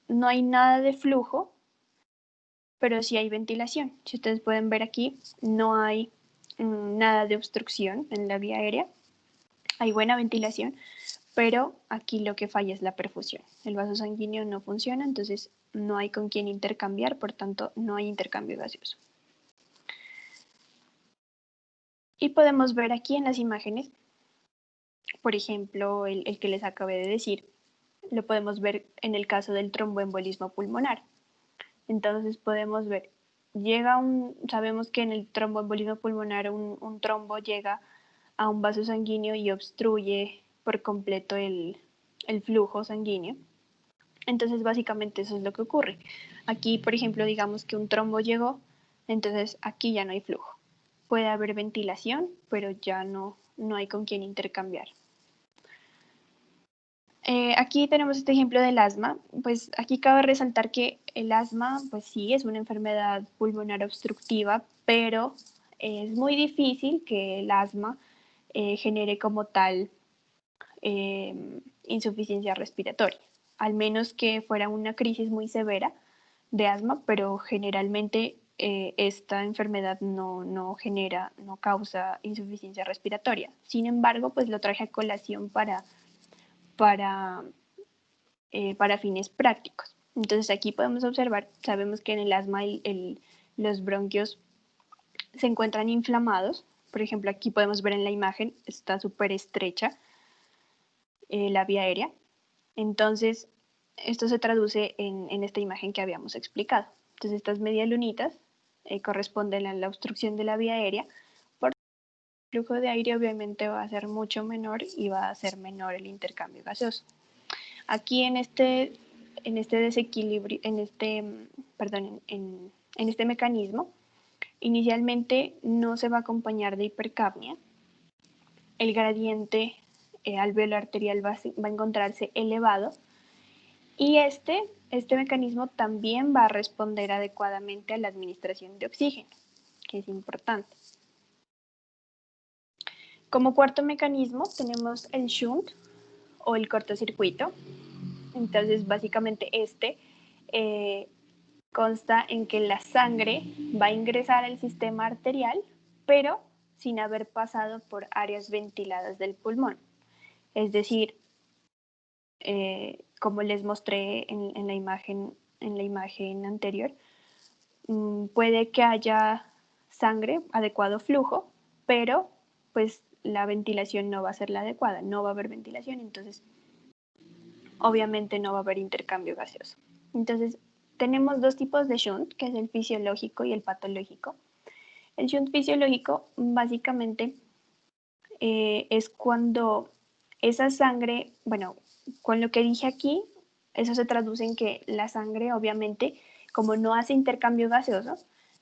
no hay nada de flujo, pero sí hay ventilación. Si ustedes pueden ver aquí, no hay nada de obstrucción en la vía aérea, hay buena ventilación, pero aquí lo que falla es la perfusión. El vaso sanguíneo no funciona, entonces no hay con quién intercambiar, por tanto no hay intercambio gaseoso. Y podemos ver aquí en las imágenes, por ejemplo, el que les acabé de decir, lo podemos ver en el caso del tromboembolismo pulmonar. Entonces podemos ver, sabemos que en el tromboembolismo pulmonar un trombo llega a un vaso sanguíneo y obstruye por completo el el flujo sanguíneo. Entonces, básicamente eso es lo que ocurre. Aquí, por ejemplo, digamos que un trombo llegó, entonces aquí ya no hay flujo. Puede haber ventilación, pero ya no hay con quién intercambiar. Aquí tenemos este ejemplo del asma. Pues aquí cabe resaltar que el asma, pues sí, es una enfermedad pulmonar obstructiva, pero es muy difícil que el asma genere como tal insuficiencia respiratoria, al menos que fuera una crisis muy severa de asma, pero generalmente esta enfermedad no causa insuficiencia respiratoria. Sin embargo, pues lo traje a colación para fines prácticos. Entonces aquí podemos observar, sabemos que en el asma los bronquios se encuentran inflamados. Por ejemplo, aquí podemos ver en la imagen, está súper estrecha la vía aérea. Entonces, esto se traduce en esta imagen que habíamos explicado. Entonces, estas medialunitas corresponden a la obstrucción de la vía aérea. Por el flujo de aire obviamente va a ser mucho menor y va a ser menor el intercambio gaseoso. Aquí en este desequilibrio, en este mecanismo, inicialmente no se va a acompañar de hipercapnia. El gradiente alveolar arterial va a encontrarse elevado y este mecanismo también va a responder adecuadamente a la administración de oxígeno, que es importante. Como cuarto mecanismo tenemos el shunt o el cortocircuito. Entonces, básicamente consta en que la sangre va a ingresar al sistema arterial, pero sin haber pasado por áreas ventiladas del pulmón. Es decir, como les mostré en la imagen anterior, puede que haya sangre, adecuado flujo, pero pues la ventilación no va a ser la adecuada, no va a haber ventilación, entonces obviamente no va a haber intercambio gaseoso. Entonces tenemos dos tipos de shunt, que es el fisiológico y el patológico. El shunt fisiológico básicamente es cuando esa sangre, bueno, con lo que dije aquí, eso se traduce en que la sangre obviamente, como no hace intercambio gaseoso,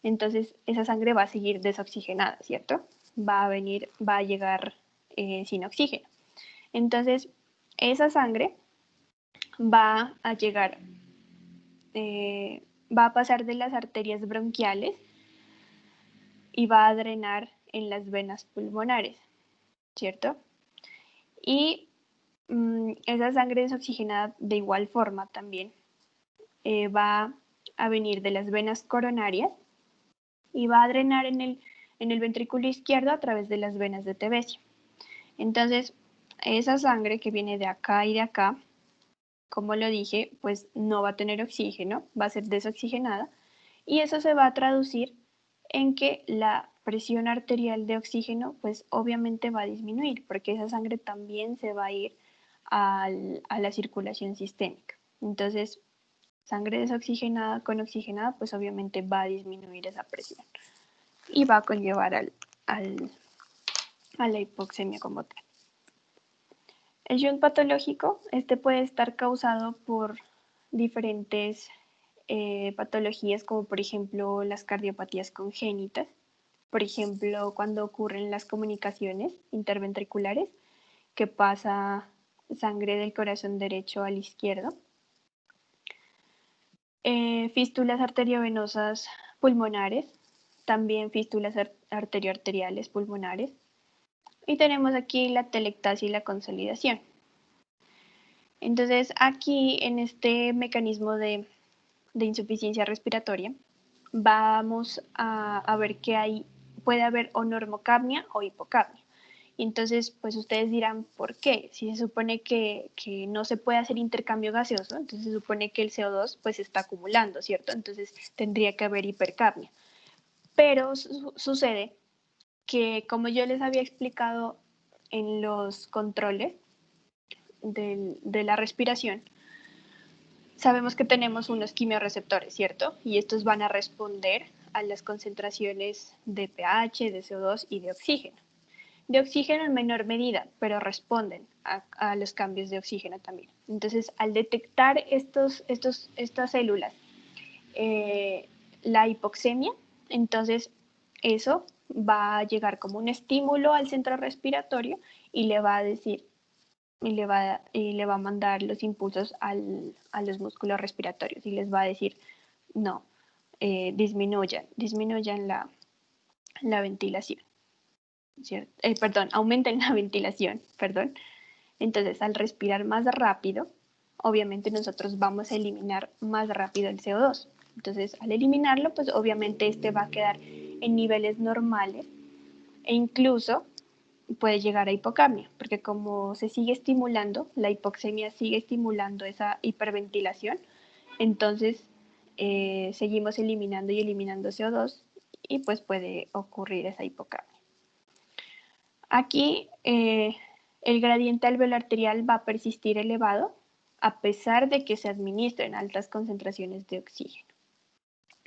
entonces esa sangre va a seguir desoxigenada, ¿cierto? Va a llegar sin oxígeno. Entonces, esa sangre va a llegar, va a pasar de las arterias bronquiales y va a drenar en las venas pulmonares, ¿cierto? Y esa sangre desoxigenada de igual forma también va a venir de las venas coronarias y va a drenar en el ventrículo izquierdo a través de las venas de Tevesio. Entonces, esa sangre que viene de acá y de acá, como lo dije, pues no va a tener oxígeno, va a ser desoxigenada y eso se va a traducir en que la presión arterial de oxígeno pues obviamente va a disminuir porque esa sangre también se va a ir a la circulación sistémica. Entonces, sangre desoxigenada con oxigenada pues obviamente va a disminuir esa presión y va a conllevar a la hipoxemia como tal. El shunt patológico, puede estar causado por diferentes patologías como por ejemplo las cardiopatías congénitas, por ejemplo cuando ocurren las comunicaciones interventriculares que pasa sangre del corazón derecho al izquierdo, fístulas arteriovenosas pulmonares, también fístulas arterioarteriales pulmonares y tenemos aquí la telectasia y la consolidación. Entonces aquí en este mecanismo de insuficiencia respiratoria vamos a ver que puede haber o normocapnia o hipocapnia. Entonces, pues ustedes dirán, ¿por qué? Si se supone que no se puede hacer intercambio gaseoso, entonces se supone que el CO2 pues se está acumulando, ¿cierto? Entonces tendría que haber hipercapnia. Pero sucede que, como yo les había explicado en los controles de la respiración, sabemos que tenemos unos quimiorreceptores, ¿cierto? Y estos van a responder a las concentraciones de pH, de CO2 y de oxígeno. de oxígeno en menor medida, pero responden a los cambios de oxígeno también. Entonces, al detectar estas células, la hipoxemia, entonces eso va a llegar como un estímulo al centro respiratorio y le va a decir, y le va a mandar los impulsos a los músculos respiratorios y les va a decir, no, disminuyan la ventilación, ¿cierto? Perdón, aumenten la ventilación, perdón. Entonces, al respirar más rápido, obviamente nosotros vamos a eliminar más rápido el CO2. Entonces, al eliminarlo, pues obviamente este va a quedar en niveles normales e incluso puede llegar a hipocapnia, porque como se sigue estimulando, la hipoxemia sigue estimulando esa hiperventilación, entonces seguimos eliminando y eliminando CO2 y pues puede ocurrir esa hipocapnia. Aquí el gradiente alveolar arterial va a persistir elevado a pesar de que se administren altas concentraciones de oxígeno.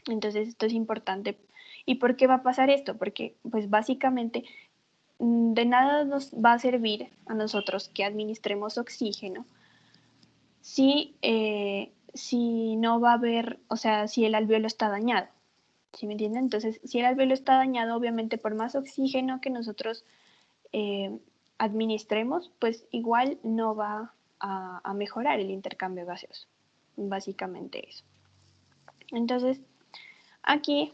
Entonces esto es importante. ¿Y por qué va a pasar esto? Porque pues básicamente de nada nos va a servir a nosotros que administremos oxígeno si no va a haber, o sea, si el alveolo está dañado. ¿Sí me entienden? Entonces, si el alveolo está dañado, obviamente por más oxígeno que nosotros administremos, pues igual no va a mejorar el intercambio gaseoso. Básicamente eso. Entonces, aquí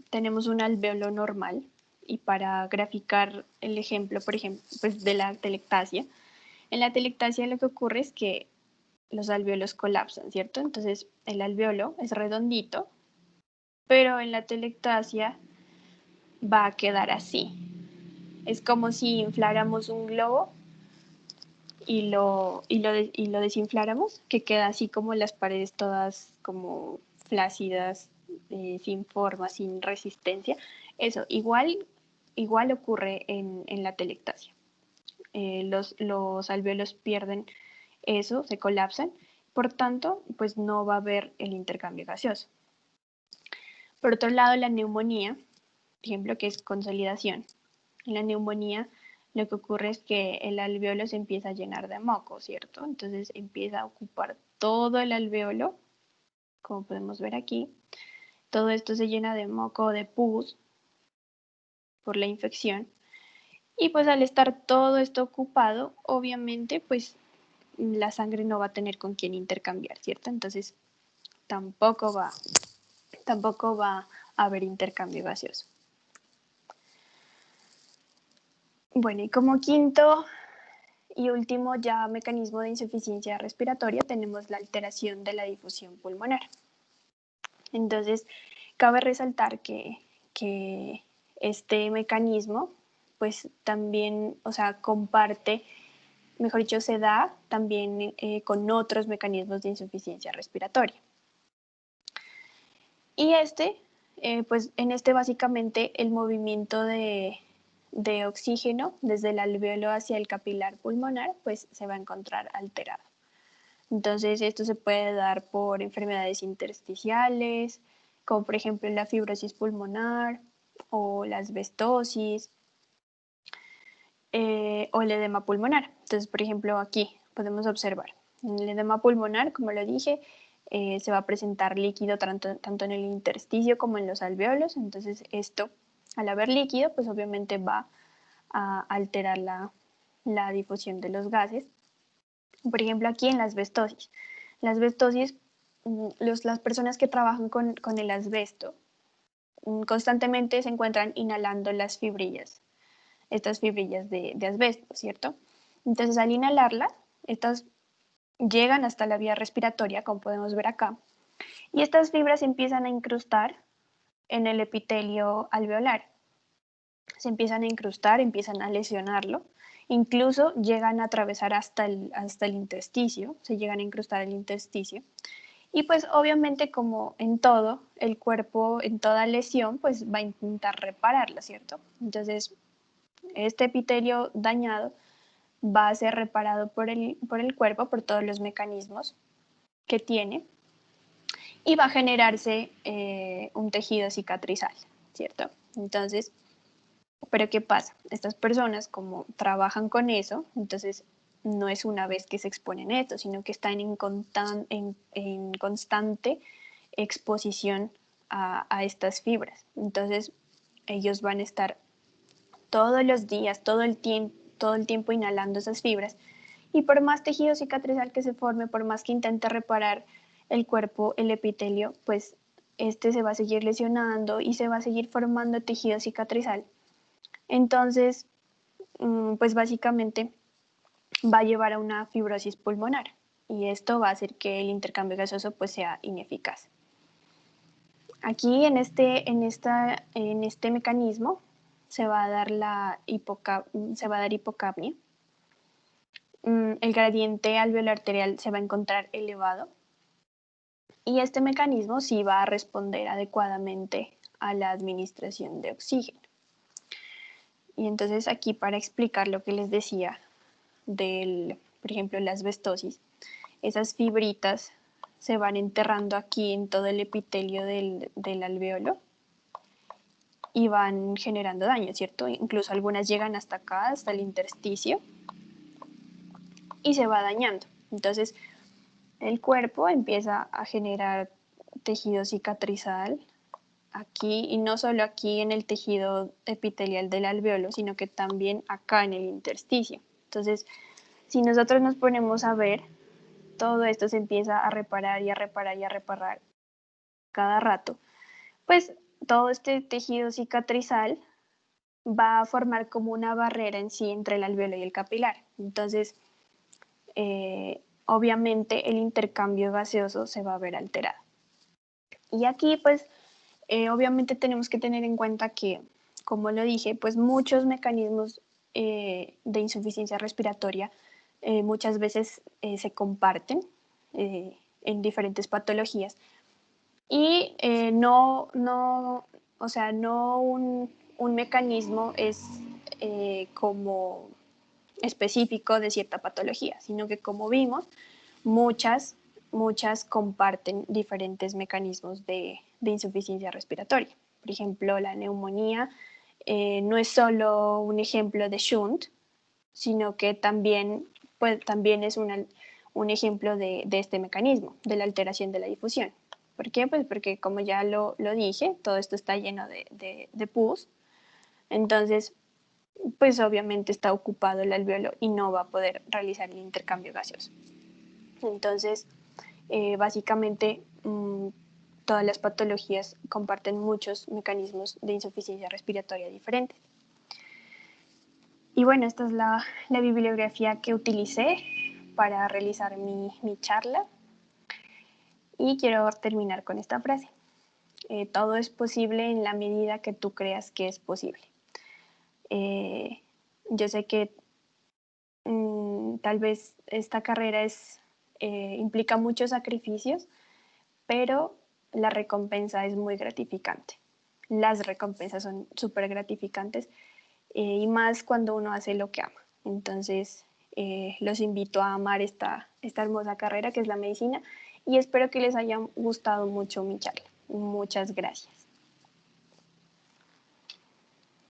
tenemos un alveolo normal y para graficar el ejemplo, por ejemplo, pues de la telectasia, en la telectasia lo que ocurre es que los alveolos colapsan, ¿cierto? Entonces, el alveolo es redondito, pero en la telectasia va a quedar así. Es como si infláramos un globo y lo desinfláramos, que queda así como las paredes todas como flácidas, sin forma, sin resistencia. Eso, igual ocurre en la telectasia. Los alvéolos pierden eso, se colapsan, por tanto, pues no va a haber el intercambio gaseoso. Por otro lado, la neumonía, por ejemplo, que es consolidación. En la neumonía lo que ocurre es que el alveolo se empieza a llenar de moco, ¿cierto? Entonces empieza a ocupar todo el alveolo, como podemos ver aquí. Todo esto se llena de moco o de pus por la infección. Y pues al estar todo esto ocupado, obviamente pues la sangre no va a tener con quién intercambiar, ¿cierto? Entonces tampoco va a haber intercambio gaseoso. Bueno, y como quinto y último ya mecanismo de insuficiencia respiratoria tenemos la alteración de la difusión pulmonar. Entonces, cabe resaltar que este mecanismo pues también, o sea, comparte, mejor dicho, se da también con otros mecanismos de insuficiencia respiratoria. Y pues en este básicamente el movimiento de oxígeno desde el alveolo hacia el capilar pulmonar, pues se va a encontrar alterado. Entonces, esto se puede dar por enfermedades intersticiales, como por ejemplo la fibrosis pulmonar o la asbestosis o el edema pulmonar. Entonces, por ejemplo, aquí podemos observar en el edema pulmonar, como lo dije, se va a presentar líquido tanto en el intersticio como en los alveolos. Entonces, esto, al haber líquido, pues obviamente va a alterar la difusión de los gases. Por ejemplo, aquí en la asbestosis. La asbestosis, las personas que trabajan con el asbesto constantemente se encuentran inhalando las fibrillas, estas fibrillas de asbesto, ¿cierto? Entonces, al inhalarla, estas llegan hasta la vía respiratoria, como podemos ver acá, y estas fibras empiezan a incrustar en el epitelio alveolar. Se empiezan a incrustar, empiezan a lesionarlo, incluso llegan a atravesar hasta el intersticio, se llegan a incrustar el intersticio. Y pues obviamente como en todo, el cuerpo en toda lesión pues va a intentar repararla, ¿cierto? Entonces este epitelio dañado va a ser reparado por el cuerpo, por todos los mecanismos que tiene y va a generarse un tejido cicatrizal, ¿cierto? Entonces Pero ¿qué pasa? Estas personas como trabajan con eso, entonces no es una vez que se exponen a esto, sino que están en constante exposición a estas fibras. Entonces ellos van a estar todos los días, todo el tiempo inhalando esas fibras. Y por más tejido cicatrizal que se forme, por más que intente reparar el cuerpo, el epitelio, pues este se va a seguir lesionando y se va a seguir formando tejido cicatrizal. Entonces, pues básicamente va a llevar a una fibrosis pulmonar y esto va a hacer que el intercambio gaseoso pues sea ineficaz. Aquí en este mecanismo se va a dar hipocapnia. El gradiente alveolar arterial se va a encontrar elevado y este mecanismo sí va a responder adecuadamente a la administración de oxígeno. Y entonces aquí para explicar lo que les decía por ejemplo, la asbestosis, esas fibritas se van enterrando aquí en todo el epitelio del alveolo y van generando daño, ¿cierto? Incluso algunas llegan hasta acá, hasta el intersticio, y se va dañando. Entonces, el cuerpo empieza a generar tejido cicatrizal aquí, y no solo aquí en el tejido epitelial del alveolo, sino que también acá en el intersticio. Entonces, si nosotros nos ponemos a ver, todo esto se empieza a reparar y a reparar y a reparar cada rato, pues todo este tejido cicatrizal va a formar como una barrera en sí entre el alveolo y el capilar. Entonces, obviamente el intercambio gaseoso se va a ver alterado. Y aquí, pues, obviamente tenemos que tener en cuenta que, como lo dije, pues muchos mecanismos de insuficiencia respiratoria muchas veces se comparten en diferentes patologías y o sea, no un mecanismo es como específico de cierta patología, sino que como vimos, muchas comparten diferentes mecanismos de insuficiencia respiratoria. Por ejemplo, la neumonía no es solo un ejemplo de shunt, sino que también, pues, también es un ejemplo de este mecanismo, de la alteración de la difusión. ¿Por qué? Pues porque como ya lo dije, todo esto está lleno de pus, entonces pues obviamente está ocupado el alveolo y no va a poder realizar el intercambio gaseoso. Entonces, básicamente, todas las patologías comparten muchos mecanismos de insuficiencia respiratoria diferentes. Y bueno, esta es la bibliografía que utilicé para realizar mi charla. Y quiero terminar con esta frase. Todo es posible en la medida que tú creas que es posible. Yo sé que tal vez esta carrera implica muchos sacrificios, pero la recompensa es muy gratificante. Las recompensas son súper gratificantes y más cuando uno hace lo que ama. Entonces, los invito a amar esta hermosa carrera que es la medicina y espero que les haya gustado mucho mi charla. Muchas gracias.